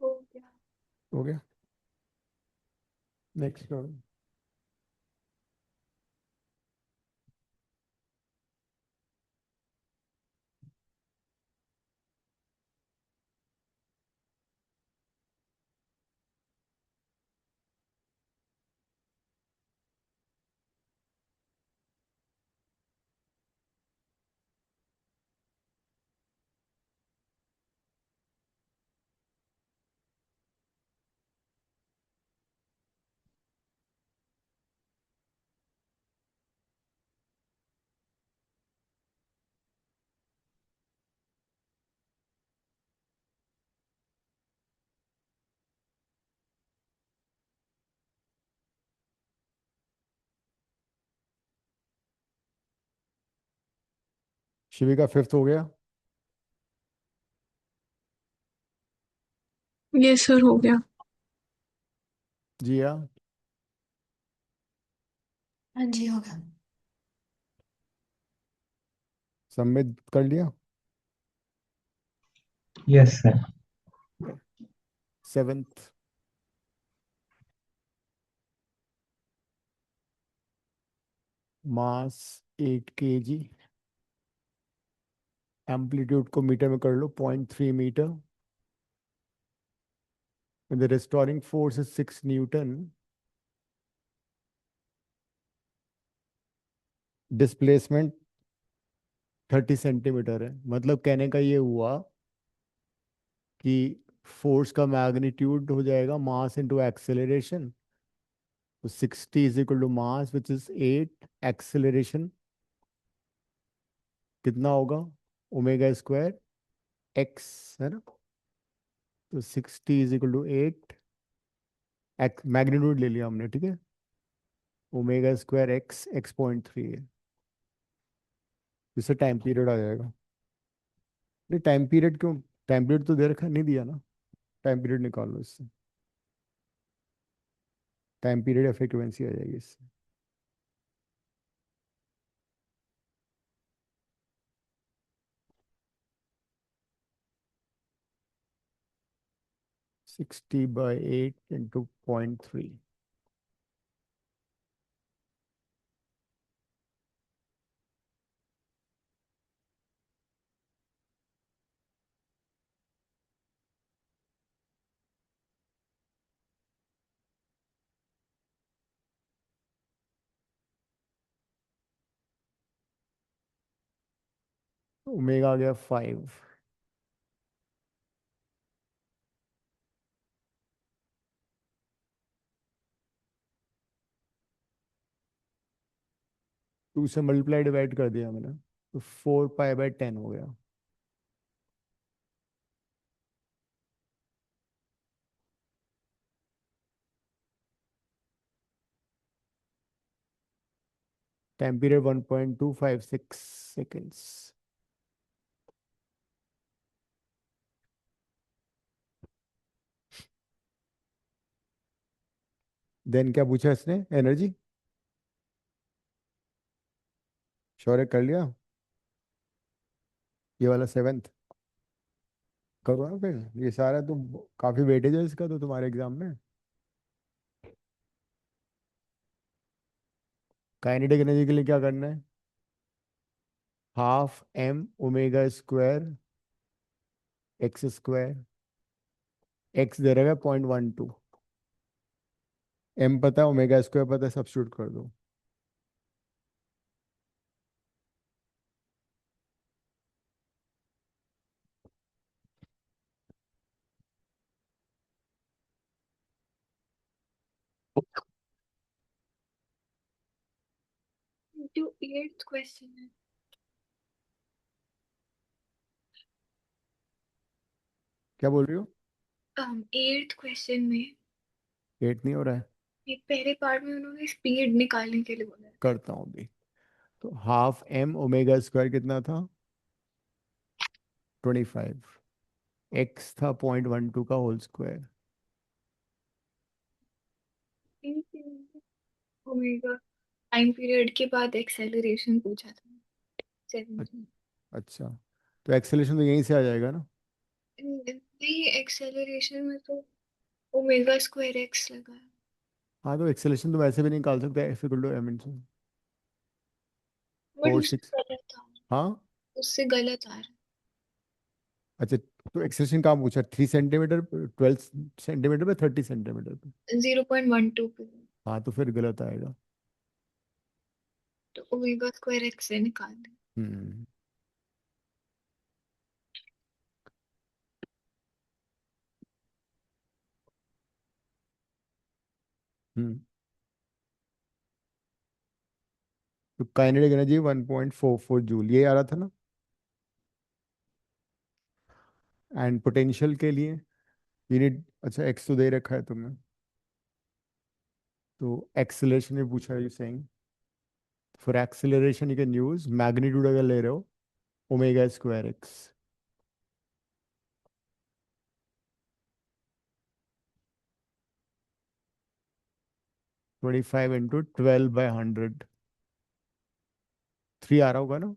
हो गया।
हो गया। नेक्स्ट करो। शिविका फिफ्थ हो गया।
ये सर हो गया।
जिया।
हाँ जी, हो गया।
सबमिट कर लिया?
Yes, sir.
Seventh, mass 8 kg, amplitude को मीटर में कर लो, 0.3 metre, the restoring force is 6 Newton, displacement 30 centimetre है। मतलब कहने का ये हुआ कि फोर्स का मैग्नीट्यूड हो जाएगा मास इंटू एक्सेलरेशन। तो 60 = मास विच इज 8, एक्सेलरेशन कितना होगा, ओमेगा स्क्वायर एक्स, है ना। तो 60 = 8, मैग्नीट्यूड ले लिया हमने, ठीक है। ओमेगा स्क्वायर एक्स, एक्स 0.3 है, इससे टाइम पीरियड आ जाएगा। नहीं, टाइम पीरियड क्यों, टाइम पीरियड तो दे रखा, नहीं दिया ना, टाइम पीरियड निकाल लो इससे, टाइम पीरियड या फ्रीक्वेंसी आ जाएगी इससे। 60/8 × 0.3, ओमेगा आ गया 5। टू से मल्टीप्लाई डिवाइड कर दिया मैंने, तो 4π/10 हो गया। Time period 1.256 seconds. देन क्या पूछा इसने, एनर्जी, शौर्य कर लिया ये वाला सेवेंथ? करो ना फिर, ये सारा तुम, काफी वेटेज है इसका तो तुम्हारे एग्जाम में। काइनेटिक एनर्जी के लिए क्या करना है, 12m omega square x², x दे रहेगा 0.12, m पता है, ओमेगा स्क्वायर पता है, सब्स्टिट्यूट कर दो।
जो 8th क्वेश्चन है,
क्या बोल रही हो?
8th क्वेश्चन में
8 नहीं हो रहा है,
ये पहले पार्ट में उन्होंने स्पीड निकालने के लिए बोला है।
करता हूँ अभी। तो 12m ओमेगा स्क्वायर कितना था, 25, एक्स था 0.12 का whole square.
Omega time period के बाद एक्सेलरेशन पूछा था,
अ-
17।
अच्छा, तो एक्सेलेरेशन तो यहीं से आ जाएगा ना।
नहीं, एक्सेलरेशन में तो ओमेगा स्क्वायर एक्स लगा है,
हाँ, तो एक्सेलेरेशन तो वैसे भी निकाल सकते हैं, F = m ×
बट
4 6।
उससे गलत था,
हाँ,
उससे गलत आ रहा
अच्छा, तो एक्सेलेरेशन कहाँ पूछा, 3 सेंटीमीटर, 12 सेंटीमीटर पे, 30 सेंटीमीटर पे?
है 0.12 पे।
हाँ, तो फिर गलत आएगा।
तो ओमेगा स्क्वायर एक्स से निकाल दे।
हम्म हम्म तो काइनेटिक एनर्जी 1.44 जूल, ये आ रहा था ना। एंड पोटेंशियल के लिए यूनिट, अच्छा एक्स तो दे रखा है तुमने, तो एक्सेलरेशन में पूछा है, you saying for acceleration you can use magnitude, अगर ले रहे हो ओमेगा स्क्वायर एक्स। 25 इंटू 12/100, 3 आ रहा होगा ना,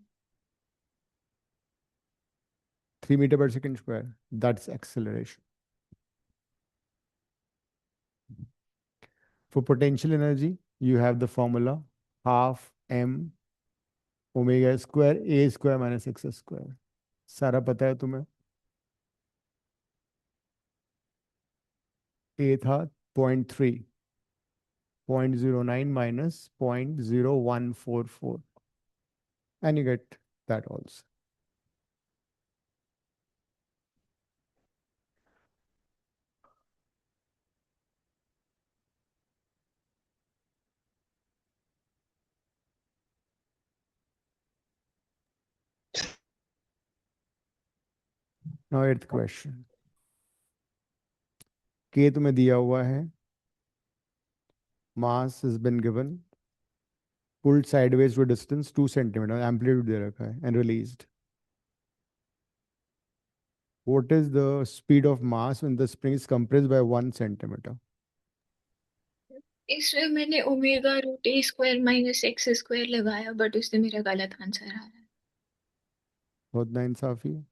3 metre per second square, that's acceleration. For potential energy, you have the formula half m omega square A square minus x square. सारा पता है तुम्हें. ए था 0.3, 0.09 minus 0.0144, and you get that also. Now 8th question. K तुम्हें दिया हुआ है. Mass has been given. Pulled sideways to a distance 2 centimeter. Amplitude दे रखा है and released. What is the speed of mass when the spring is compressed by 1 centimeter?
इसमें मैंने omega root a square minus x square लगाया, बट उससे मेरा गलत आंसर आ रहा है.
बहुत नाइंसाफी है.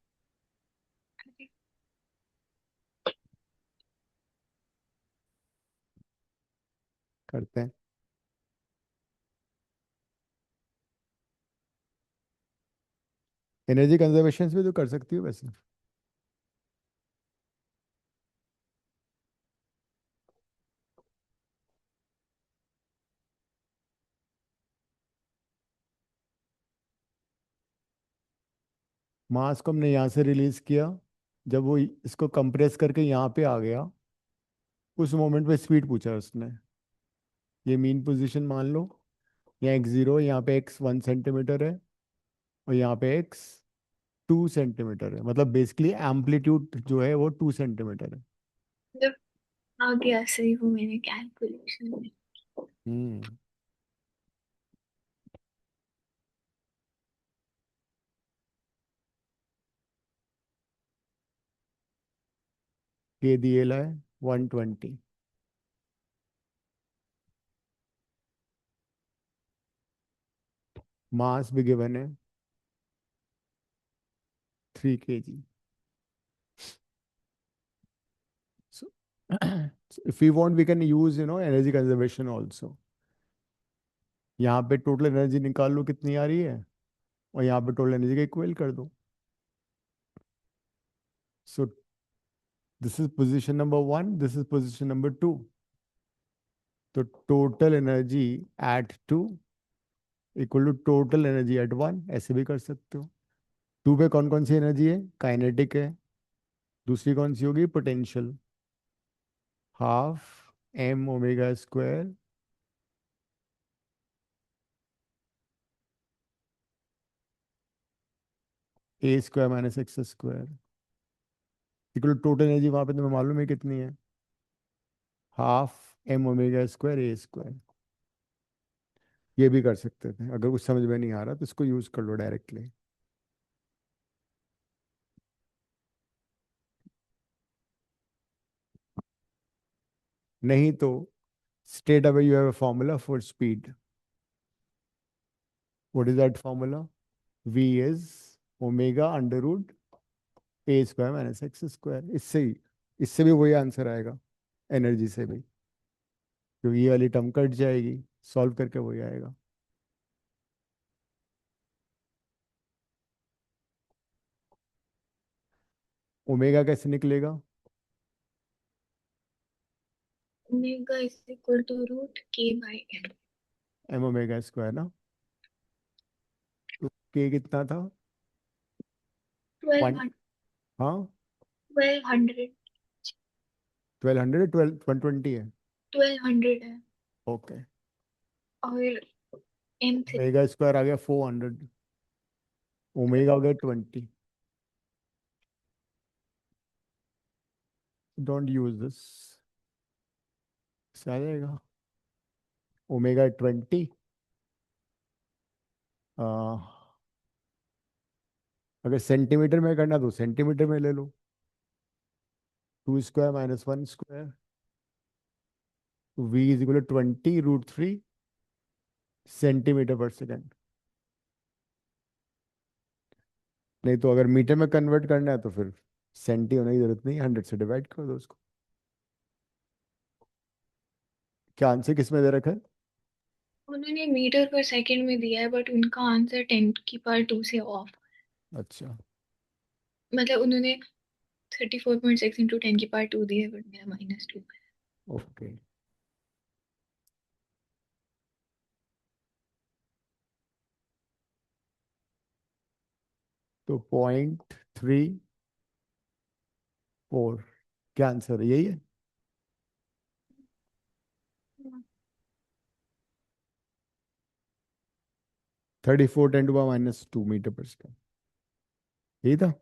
करते हैं. एनर्जी कंजर्वेशन भी तो कर सकती हो वैसे. मास को हमने यहाँ से रिलीज किया. जब वो इसको कंप्रेस करके यहाँ पे आ गया, उस मोमेंट पे स्पीड पूछा उसने. ये मीन पोजीशन मान लो. यहाँ x0, यहाँ पे x 1 सेंटीमीटर है, और यहाँ पे x 2 सेंटीमीटर है. मतलब बेसिकली एम्पलीट्यूड जो है वो 2 सेंटीमीटर है.
जब आ गया सही वो मैंने कैलकुलेशन में.
हम्म. के दिए ला है 120. मास भी गिवन है 3 kg. So, so if we want, we can use energy conservation also. यहाँ पे टोटल एनर्जी निकाल लो कितनी आ रही है, और यहाँ पे टोटल एनर्जी का इक्वल कर दो. So this is position number 1, this is position number 2. तो total energy at 2 equal to total energy at 1, ऐसे भी कर सकते हो. 2 पे कौन कौन सी एनर्जी है? काइनेटिक है. दूसरी कौन सी होगी? Potential. Half m omega square ए square minus x square equal total energy. वहां पे तुम्हें मालूम है कितनी है? हाफ m ओमेगा स्क्वायर ए स्क्वायर. ये भी कर सकते थे. अगर कुछ समझ में नहीं आ रहा तो इसको यूज कर लो डायरेक्टली. नहीं तो straight away you have a formula for speed. What is that formula? V is omega under root a square minus x square. इससे भी वही आंसर आएगा, एनर्जी से भी, क्योंकि ये वाली टर्म कट जाएगी. सॉल्व करके वही आएगा. ओमेगा कैसे निकलेगा?
Omega is equal to root K by M.
m omega square ना. तो k कितना था? 1.
1200.
हाँ,
1200.
1200. 120 है.
1200 है.
ओके.
और एम 3.
ओमेगा स्क्वायर आ गया 400. ओमेगा हो गया 20. Don't use this. आ जाएगा ओमेगा 20. अगर सेंटीमीटर में करना तो सेंटीमीटर में ले लो. 2 square minus 1 square V is equal to 20√3 centimetre per second. नहीं तो अगर मीटर में कन्वर्ट करना है तो फिर सेंटी होने की जरूरत नहीं, 100 से डिवाइड कर दो उसको। क्या आंसर किस में दे रखा है?
उन्होंने मीटर पर सेकंड में दिया है बट उनका आंसर 10⁻² से ऑफ।
अच्छा,
मतलब उन्होंने 34.6 इंटू 10⁻² दिया है बट मेरा -2।
ओके। तो 0.34 क्या आंसर है? यही है। 34 × 10⁻², मीटर पर सेकेंड। यही था।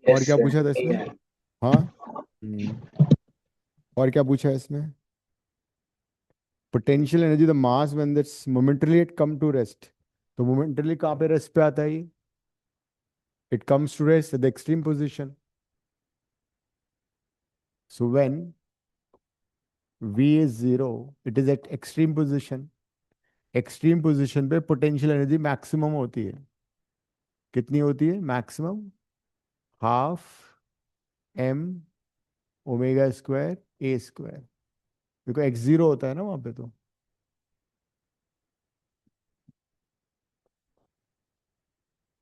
और
यस
क्या
सर,
पूछा था
ठीक
इसमें?
है।
हाँ। और क्या पूछा है इसमें? Potential energy the mass when that's momently it come to rest. तो मोमेंटली कहाँ पे रेस्ट पे आता है ये? It comes to rest at the extreme position. So when V is 0 it is at extreme position. Extreme position पे पोटेंशियल एनर्जी मैक्सिमम होती है। कितनी होती है मैक्सिमम? Half m⁻²a²। देखो x0 होता है ना वहां पे, तो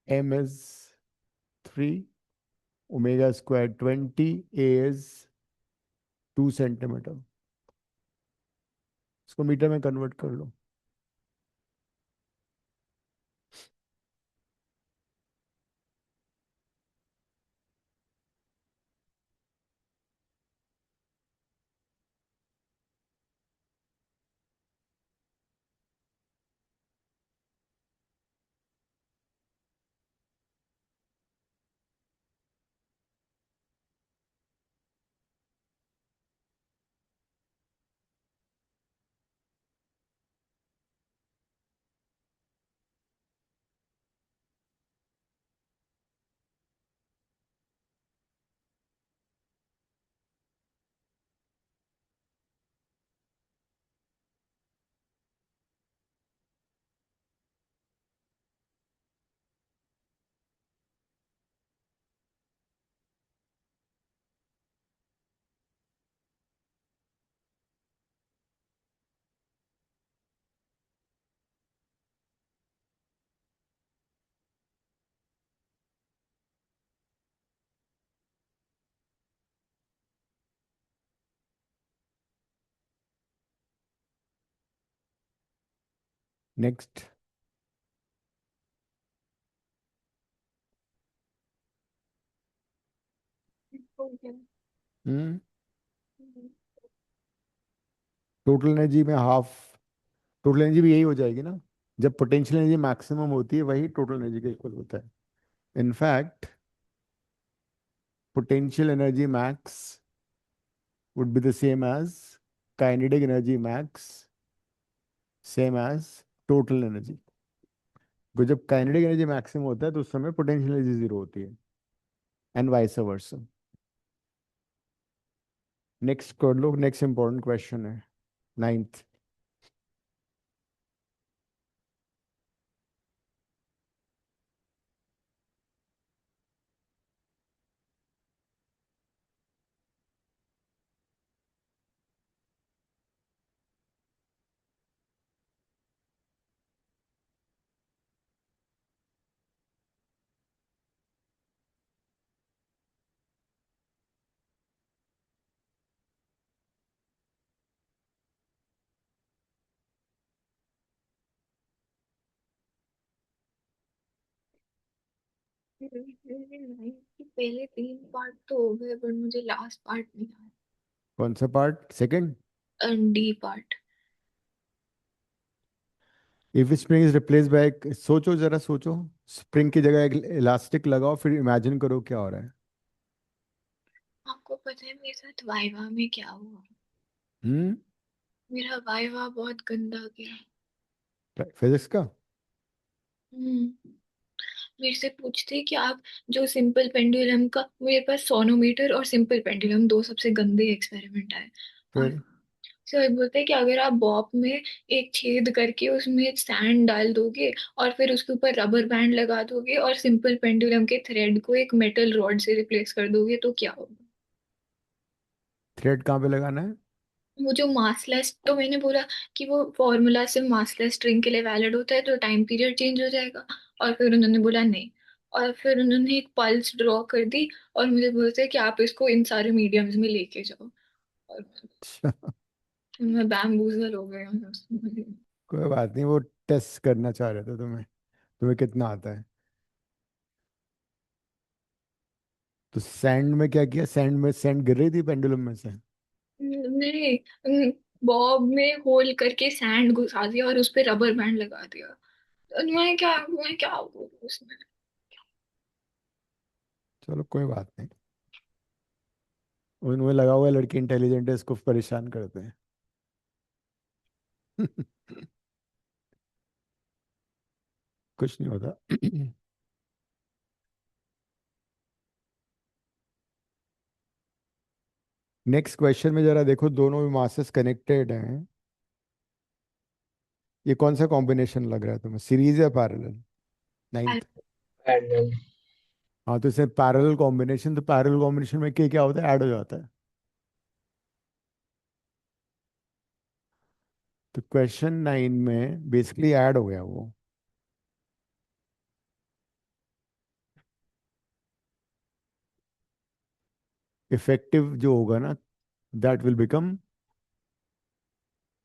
m is 3, ω² 20, a is 2 centimetre. इसको मीटर में कन्वर्ट कर लो। नेक्स्ट।
हो गया।
हम्म टोटल एनर्जी में हाफ। टोटल एनर्जी भी यही हो जाएगी ना, जब पोटेंशियल एनर्जी मैक्सिमम होती है वही टोटल एनर्जी का इक्वल होता है। In fact potential energy max would be the same as kinetic energy max, same as total energy। तो जब काइनेटिक एनर्जी मैक्सिमम होता है तो उस समय पोटेंशियल एनर्जी जीरो होती है, एंड वाइस वर्सा। नेक्स्ट कर लो, नेक्स्ट इंपॉर्टेंट क्वेश्चन है, नाइन्थ।
मेरे लाइफ के पहले 3 पार्ट तो हो गए पर मुझे लास्ट पार्ट नहीं
कौन सा पार्ट? सेकंड।
आया। D part.
If spring is replace by, सोचो जरा सोचो। स्प्रिंग की जगह एक इलास्टिक लगाओ, फिर इमेजिन करो क्या हो रहा है।
आपको पता है मेरे साथ वाइवा में क्या हुआ?
हम्म
मेरा वाइवा बहुत गंदा गया।
फिजिक्स का?
हम्म मेरे से पूछते कि आप जो सिंपल पेंडुलम का, मेरे पास सोनोमीटर और सिंपल पेंडुलम दो सबसे गंदे एक्सपेरिमेंट आए।
फिर
सर बोलते हैं कि अगर आप बॉब में एक छेद करके उसमें सैंड डाल दोगे और फिर उसके ऊपर रबर बैंड लगा दोगे और सिंपल पेंडुलम के थ्रेड को एक मेटल रॉड से रिप्लेस कर दोगे तो क्या होगा?
थ्रेड कहाँ पे लगाना है?
वो जो मासलेस, तो मैंने बोला कि वो फॉर्मूला सिर्फ मासलेस स्ट्रिंग के लिए वैलिड होता है तो टाइम पीरियड चेंज हो जाएगा। और फिर उन्होंने बोला नहीं। और फिर उन्होंने एक पल्स ड्रॉ कर दी और मुझे बोलते हैं कि आप इसको इन सारे मीडियम्स में लेके जाओ। और
अच्छा,
मैं बैम्बूजल हो गई हूँ उसमें।
कोई बात नहीं, वो टेस्ट करना चाह रहे थे तुम्हें, तुम्हें कितना आता है। तो सैंड में क्या किया? सैंड में सैंड गिर रही थी पेंडुलम में से?
नहीं, बॉब में होल करके सैंड घुसा दिया और उस पे रबर बैंड लगा दिया। तो मैं क्या बोलूं उसमें।
चलो कोई बात नहीं, उन्हें लगा हुआ है लड़की इंटेलिजेंट है, इसको परेशान करते हैं। कुछ नहीं होता। नेक्स्ट क्वेश्चन में जरा देखो, दोनों भी मासेस कनेक्टेड हैं। ये कौन सा कॉम्बिनेशन लग रहा है तुम्हें, सीरीज या पैरेलल? नाइन्थ।
पैरेलल।
हाँ, तो इसे पैरेलल कॉम्बिनेशन, तो पैरेलल कॉम्बिनेशन में क्या क्या होता है? ऐड हो जाता है। तो क्वेश्चन 9 में बेसिकली ऐड हो गया वो। इफेक्टिव जो होगा ना, दैट विल बिकम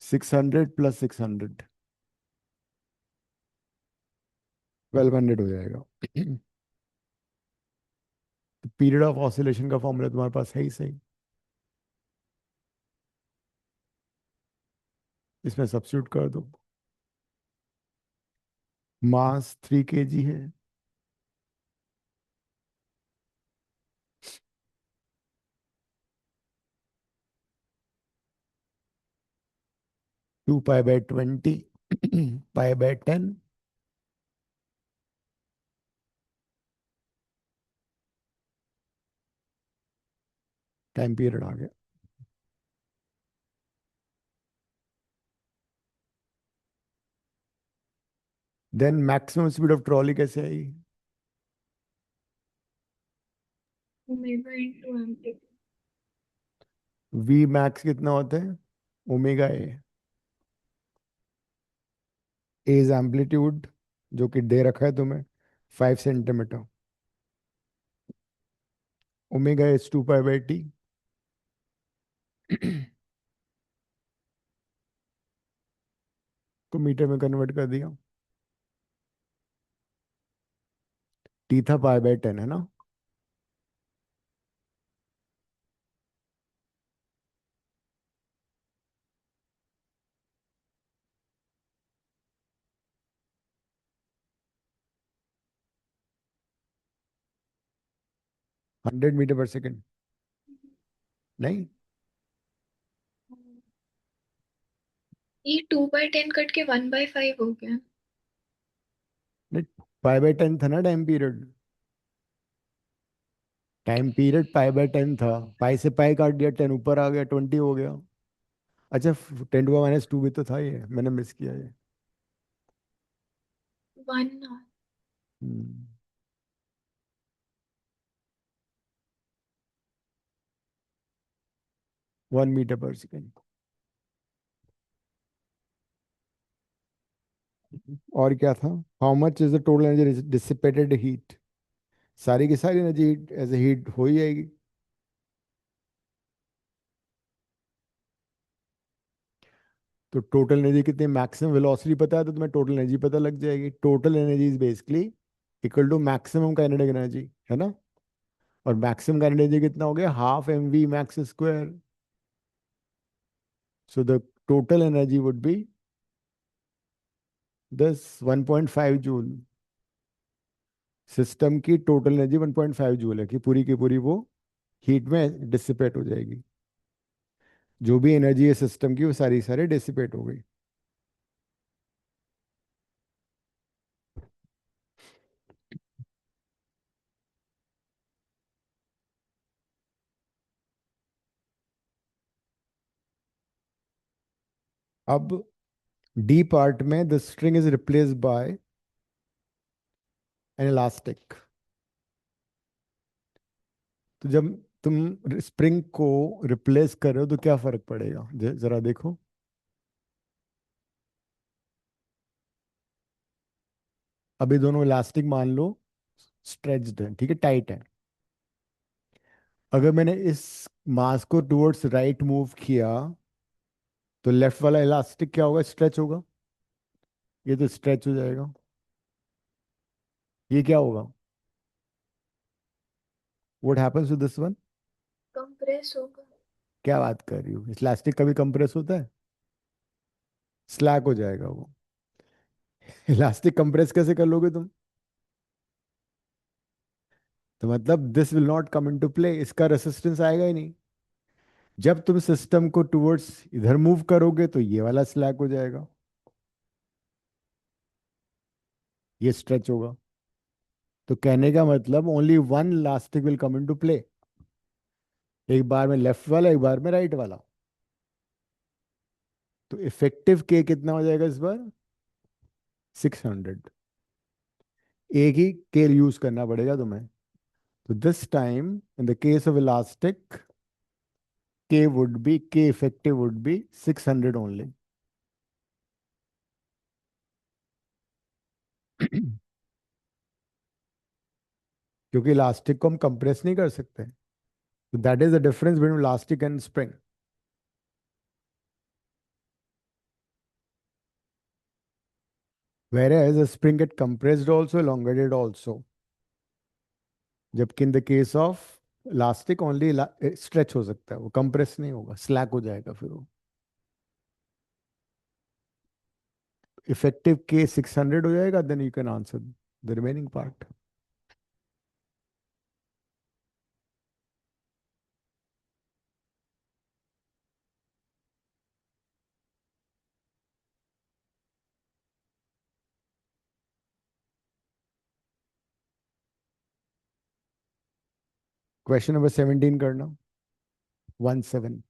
600 प्लस 600, 1200 हो जाएगा। तो पीरियड ऑफ ऑसिलेशन का फॉर्मूला तुम्हारे पास है ही सही, इसमें सब्स्टिट्यूट कर दो। मास 3 kg है, 2 pi by 20 pi by 10। Time period आ गया। Then maximum speed of trolley कैसे आई?
Omega into amplitude.
V max कितना होता है? Omega A. A is amplitude, जो कि दे रखा है तुम्हें, 5 centimetre. Omega is 2 pi by T। को मीटर में कन्वर्ट कर दिया। टी था पाई बाय 10, है ना? हंड्रेड मीटर पर सेकेंड? नहीं,
ये 2/10 कट के 1/5 हो गया।
नहीं, पाई बाय 10 था ना time period. Time period pi by 10 था, पाई से पाई काट दिया, 10 ऊपर आ गया, 20 हो गया। अच्छा, 10⁻²भी तो था, ये मैंने मिस किया ये।
1
हम्म, 1 मीटर पर सेकेंड। और क्या था? How much is the total energy dissipated heat? सारी की सारी एनर्जी एज ए हीट हो ही जाएगी। तो टोटल एनर्जी कितनी, मैक्सिमम वेलोसिटी पता है तो तुम्हें टोटल एनर्जी पता लग जाएगी। Total energy is basically equal to maximum kinetic energy, है ना? और मैक्सिमम काइनेटिक एनर्जी कितना हो गया? Half mv max square. So the total energy would be this 1.5 joule. System की टोटल एनर्जी 1.5 जूल है, कि पूरी की पूरी वो हीट में डिसिपेट हो जाएगी। जो भी एनर्जी है सिस्टम की, वो सारी सारी डिसिपेट हो गई। अब डी पार्ट में the string is replaced by N elastic. तो जब तुम स्प्रिंग को रिप्लेस कर रहे हो तो क्या फर्क पड़ेगा, जरा देखो। अभी दोनों इलास्टिक मान लो स्ट्रेच्ड है, ठीक है, टाइट है। अगर मैंने इस मास को टुवर्ड्स राइट मूव किया तो लेफ्ट वाला इलास्टिक क्या होगा, स्ट्रेच होगा। ये तो स्ट्रेच हो जाएगा। ये क्या होगा, what happens to this one.
Compress होगा।
क्या बात कर रही हो, इलास्टिक कभी कंप्रेस होता है, स्लैक हो जाएगा वो। इलास्टिक कंप्रेस कैसे कर लोगे तुम। तो मतलब this will not come into play, इसका रेसिस्टेंस आएगा ही नहीं। जब तुम सिस्टम को टुवर्ड्स इधर मूव करोगे तो ये वाला स्लैक हो जाएगा, ये स्ट्रेच होगा। तो कहने का मतलब only one elastic will come into play, एक बार में लेफ्ट वाला एक बार में राइट वाला। तो इफेक्टिव के कितना हो जाएगा इस बार, 600। एक ही के यूज करना पड़ेगा तुम्हें। तो this time in the case of elastic k effective would be 600 only। क्योंकि इलास्टिक को हम कंप्रेस नहीं कर सकते। So that is the difference between elastic and spring। Whereas a spring get compressed also, elongated also। जबकि in the case of elastic only stretch हो सकता है, वो compress नहीं होगा, slack हो जाएगा फिर वो। Effective K 600 हो जाएगा, then you can answer the remaining part। Question number 17 करना, 17।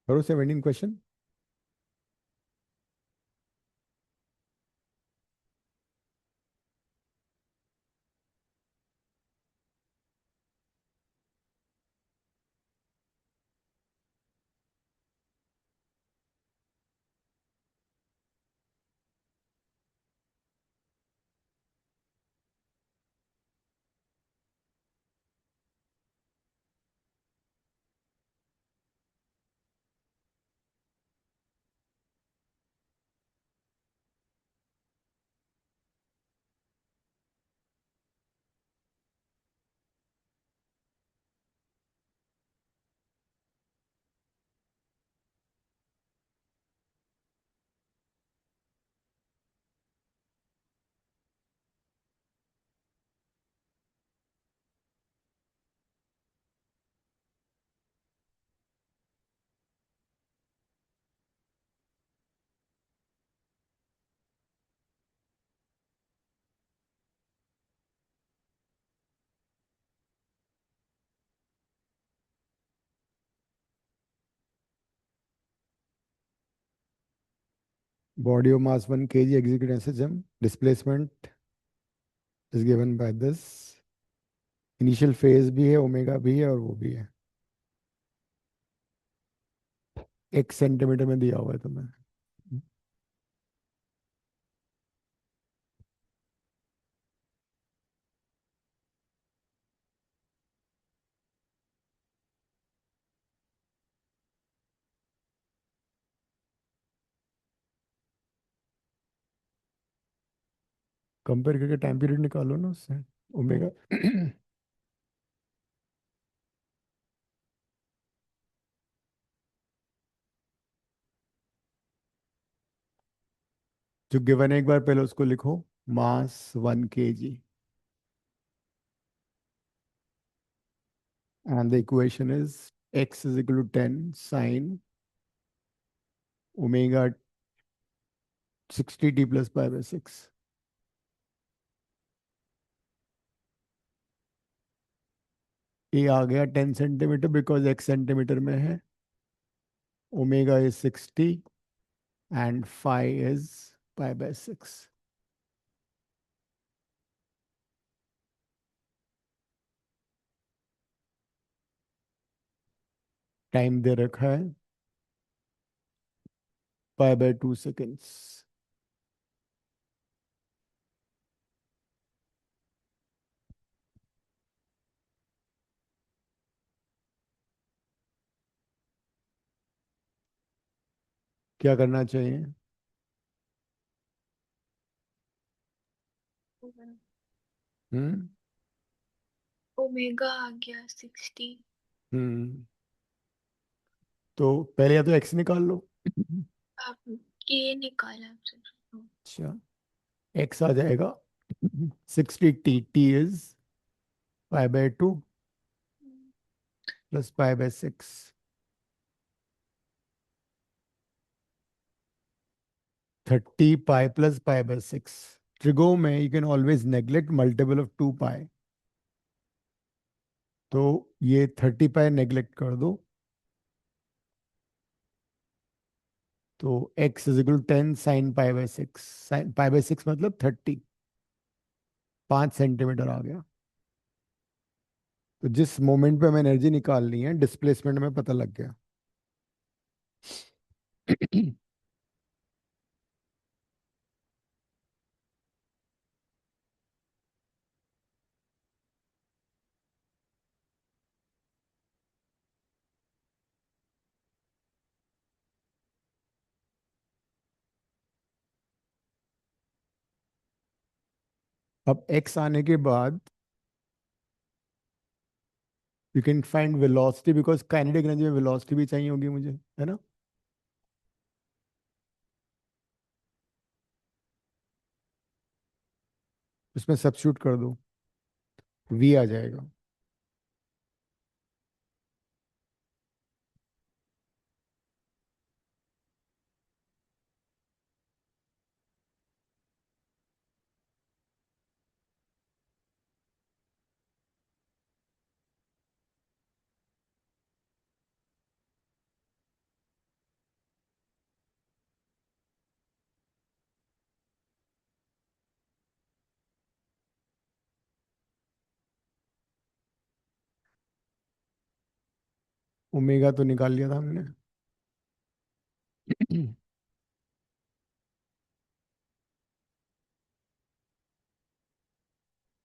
करो 17 question. Body of mass 1 kg execute SHM. Displacement is given by this. Initial phase भी है, ओमेगा भी है और वो भी है, एक सेंटीमीटर में दिया हुआ है तुम्हें. कंपेयर करके टाइम पीरियड निकालो ना उससे, ओमेगा. जो गिवन है एक बार पहले उसको लिखो. मास 1 kg and the equation is x is equal to 10 sine omega 60t plus pi by 6. ये आ गया 10 सेंटीमीटर बिकॉज x सेंटीमीटर में है. Omega is 60 and phi is pi by 6. Time दे रखा है pi by 2 seconds. क्या करना चाहिए? हम्म.
ओमेगा आ गया 60.
हम्म. तो पहले या तो x निकाल लो.
आप ये निकाला आपसे.
अच्छा, x आ जाएगा 60t. t is pi by 2 plus pi by 6. 30 pi plus pi by 6. Trigo में you can always neglect multiple of 2 pi. तो ये 30 pi neglect कर दो. तो x is equal to 10 sin pi by 6. Sin pi by 6 मतलब 30. 5 सेंटीमीटर आ गया. तो जिस मोमेंट पे हमें एनर्जी निकालनी है डिस्प्लेसमेंट में पता लग गया. अब x आने के बाद you can find velocity because kinetic energy में वेलोसिटी भी चाहिए होगी मुझे, है ना. उसमें सब्स्टिट्यूट कर दो, v आ जाएगा. ओमेगा तो निकाल लिया था हमने.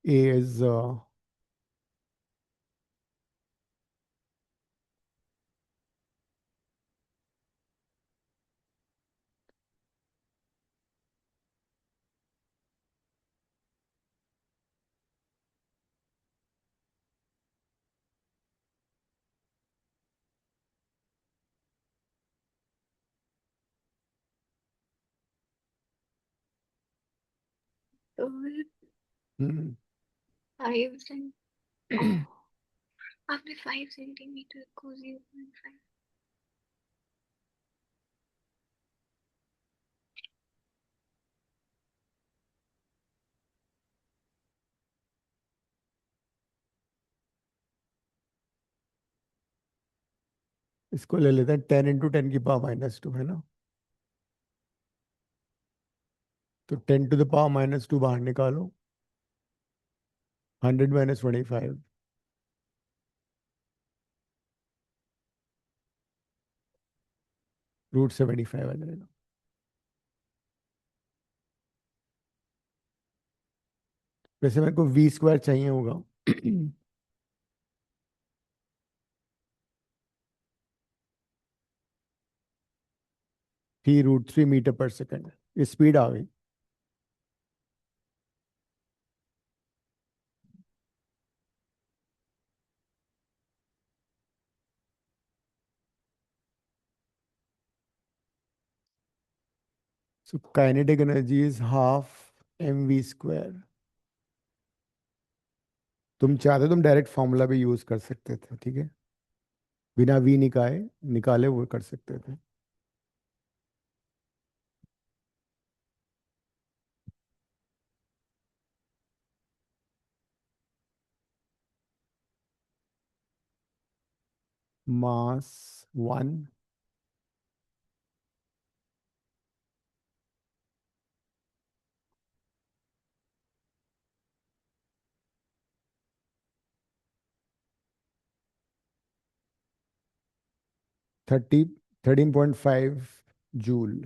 a is
तो
हम्म.
5 आपने 5 सेंटीमीटर को 0.5.
इसको ले लेते हैं 10 × 10⁻², है ना. तो 10⁻⁻² बाहर निकालो, 100 - 25, √75 आ जाएगा। वैसे मेरे को v² चाहिए होगा। t√3 मीटर पर सेकंड, ये स्पीड आ गई। So kinetic energy is half mv²। तुम चाहते तुम डायरेक्ट फॉर्मूला भी यूज कर सकते थे, ठीक है, बिना v निकाले वो कर सकते थे। मास 1, थर्टी 13.5 जूल।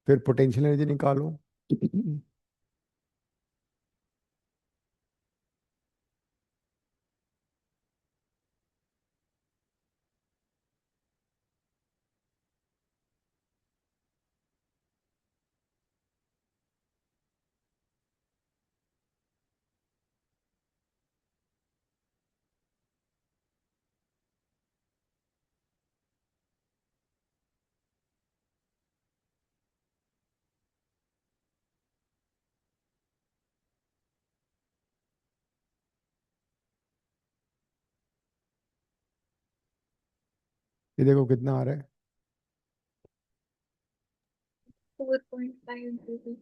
फिर पोटेंशियल एनर्जी निकालो। ये देखो कितना आ रहा है,
4.5 GB।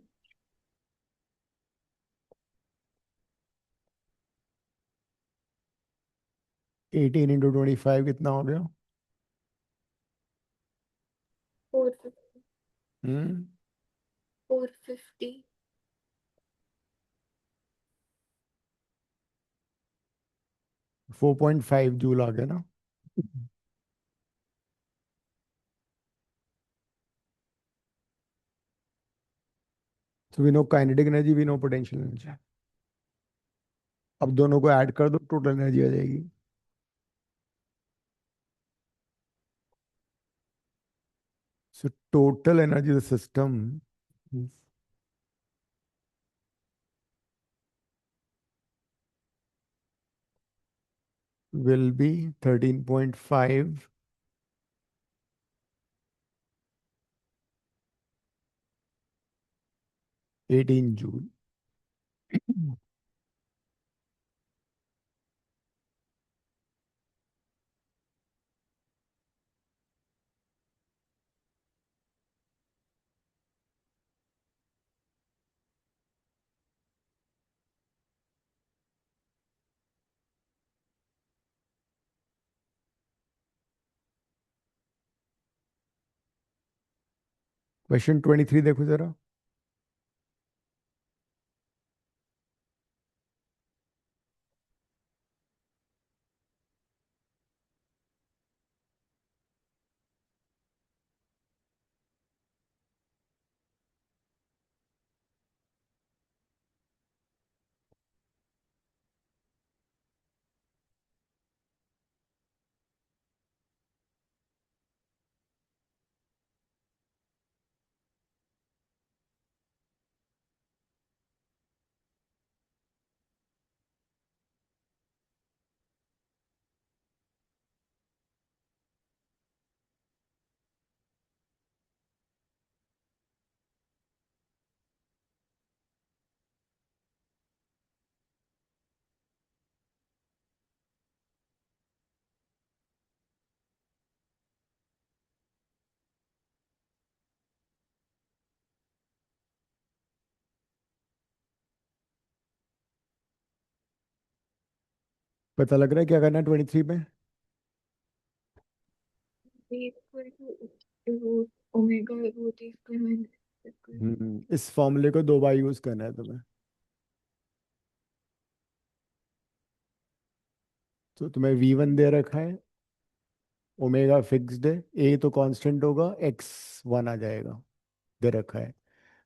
18 × 25 कितना हो गया?
450।
हम्म
450।
4.5 जूल आ गया ना। तो we know kinetic energy, we know potential energy. अब दोनों को ऐड कर दो, टोटल एनर्जी आ जाएगी। सो total energy of the system will be 13.5 18 joule. Question 23 देखो जरा। पता लग रहा है क्या करना है 23 में?
Omega root a square minus
इस फॉर्मूले को 2 बार यूज करना है तुम्हें। तो तुम्हें V1 दे रखा है, ओमेगा फिक्स्ड है, ए तो कांस्टेंट होगा, x1 आ जाएगा, दे रखा है।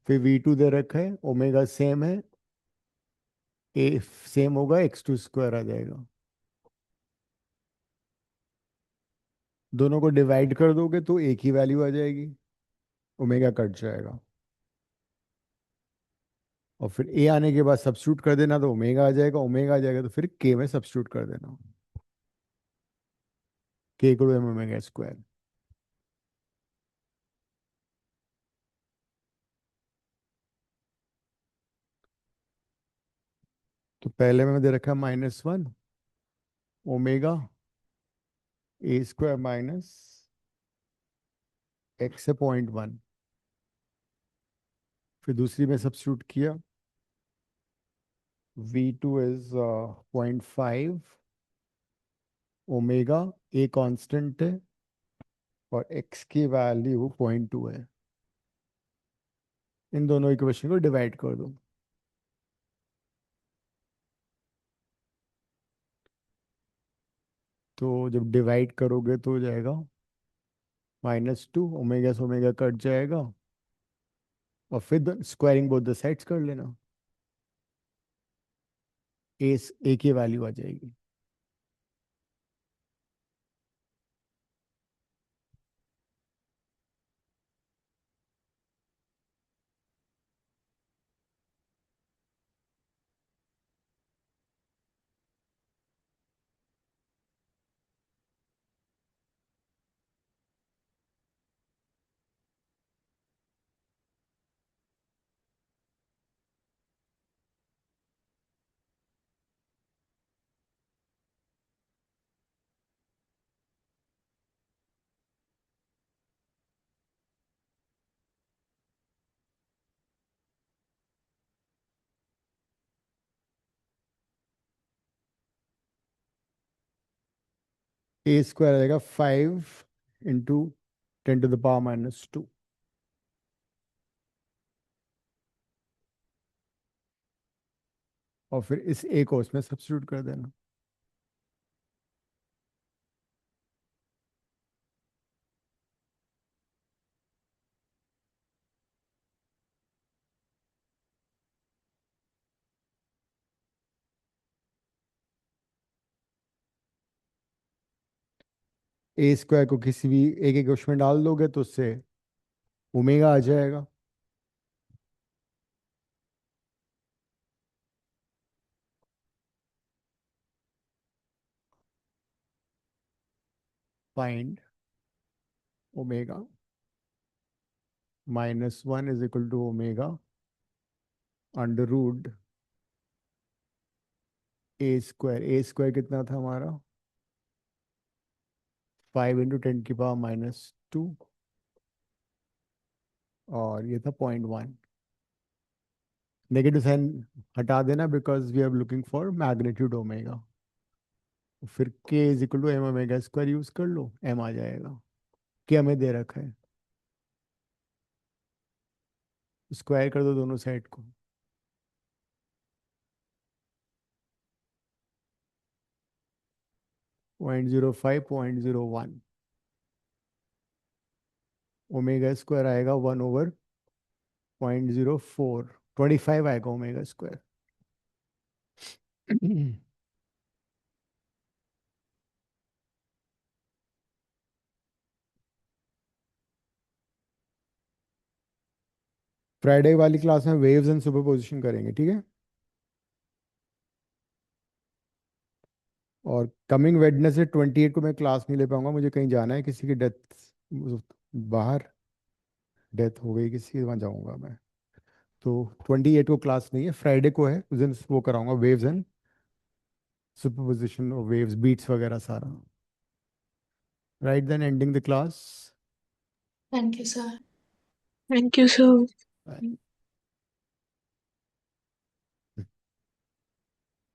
फिर V2 दे रखा है, ओमेगा सेम है, ए सेम होगा, x2 स्क्वायर आ जाएगा। दोनों को डिवाइड कर दोगे तो एक ही वैल्यू आ जाएगी, ओमेगा कट जाएगा। और फिर ए आने के बाद सब्स्टिट्यूट कर देना तो ओमेगा आ जाएगा, ओमेगा आ जाएगा तो फिर के में सब्स्टिट्यूट कर देना, k equal to M omega square. तो पहले में दे रखा है -1 ओमेगा ए स्क्वायर माइनस एक्स है 0.1। फिर दूसरी में सब्स्टिट्यूट किया, V2 is 0.5 omega, a constant है और x की वैल्यू 0.2 है। इन दोनों इक्वेशन को डिवाइड कर दो। तो जब डिवाइड करोगे तो हो जाएगा -2, ओमेगा से ओमेगा कट जाएगा, और फिर स्क्वायरिंग बोथ द साइड्स कर लेना, ए की वैल्यू आ जाएगी। ए स्क्वायर आ जाएगा 5 × 10⁻²। और फिर इस ए को उसमें सब्स्टिट्यूट कर देना। ए स्क्वायर को किसी भी एक इक्वेशन में डाल दोगे तो उससे ओमेगा आ जाएगा। Find omega -1 is equal to omega under root a square. A square कितना था हमारा? 5 × 10⁻², और ये था 0.1। नेगेटिव साइन हटा देना because we are looking for magnitude omega. फिर k is equal to M omega square use कर लो, एम आ जाएगा। के हमें दे रखा है, स्क्वायर कर दो दोनों साइड को। 0.05 0.01, ओमेगा स्क्वायर आएगा 1/0.04, 25 आएगा ओमेगा स्क्वायर। फ्राइडे वाली क्लास में वेव्स एंड सुपरपोजिशन करेंगे, ठीक है? और कमिंग वेडनेसडे 28 को मैं क्लास नहीं ले पाऊंगा, मुझे कहीं जाना है, किसी की डेथ, बाहर डेथ हो गई किसी की, वहाँ जाऊंगा मैं। तो 28 को क्लास नहीं है, फ्राइडे को है, उस दिन वो कराऊंगा वेव्स एंड सुपरपोजिशन और वेव्स बीट्स वगैरह सारा। Right then, ending the class.
Thank you sir.
Thank you sir.
Bye.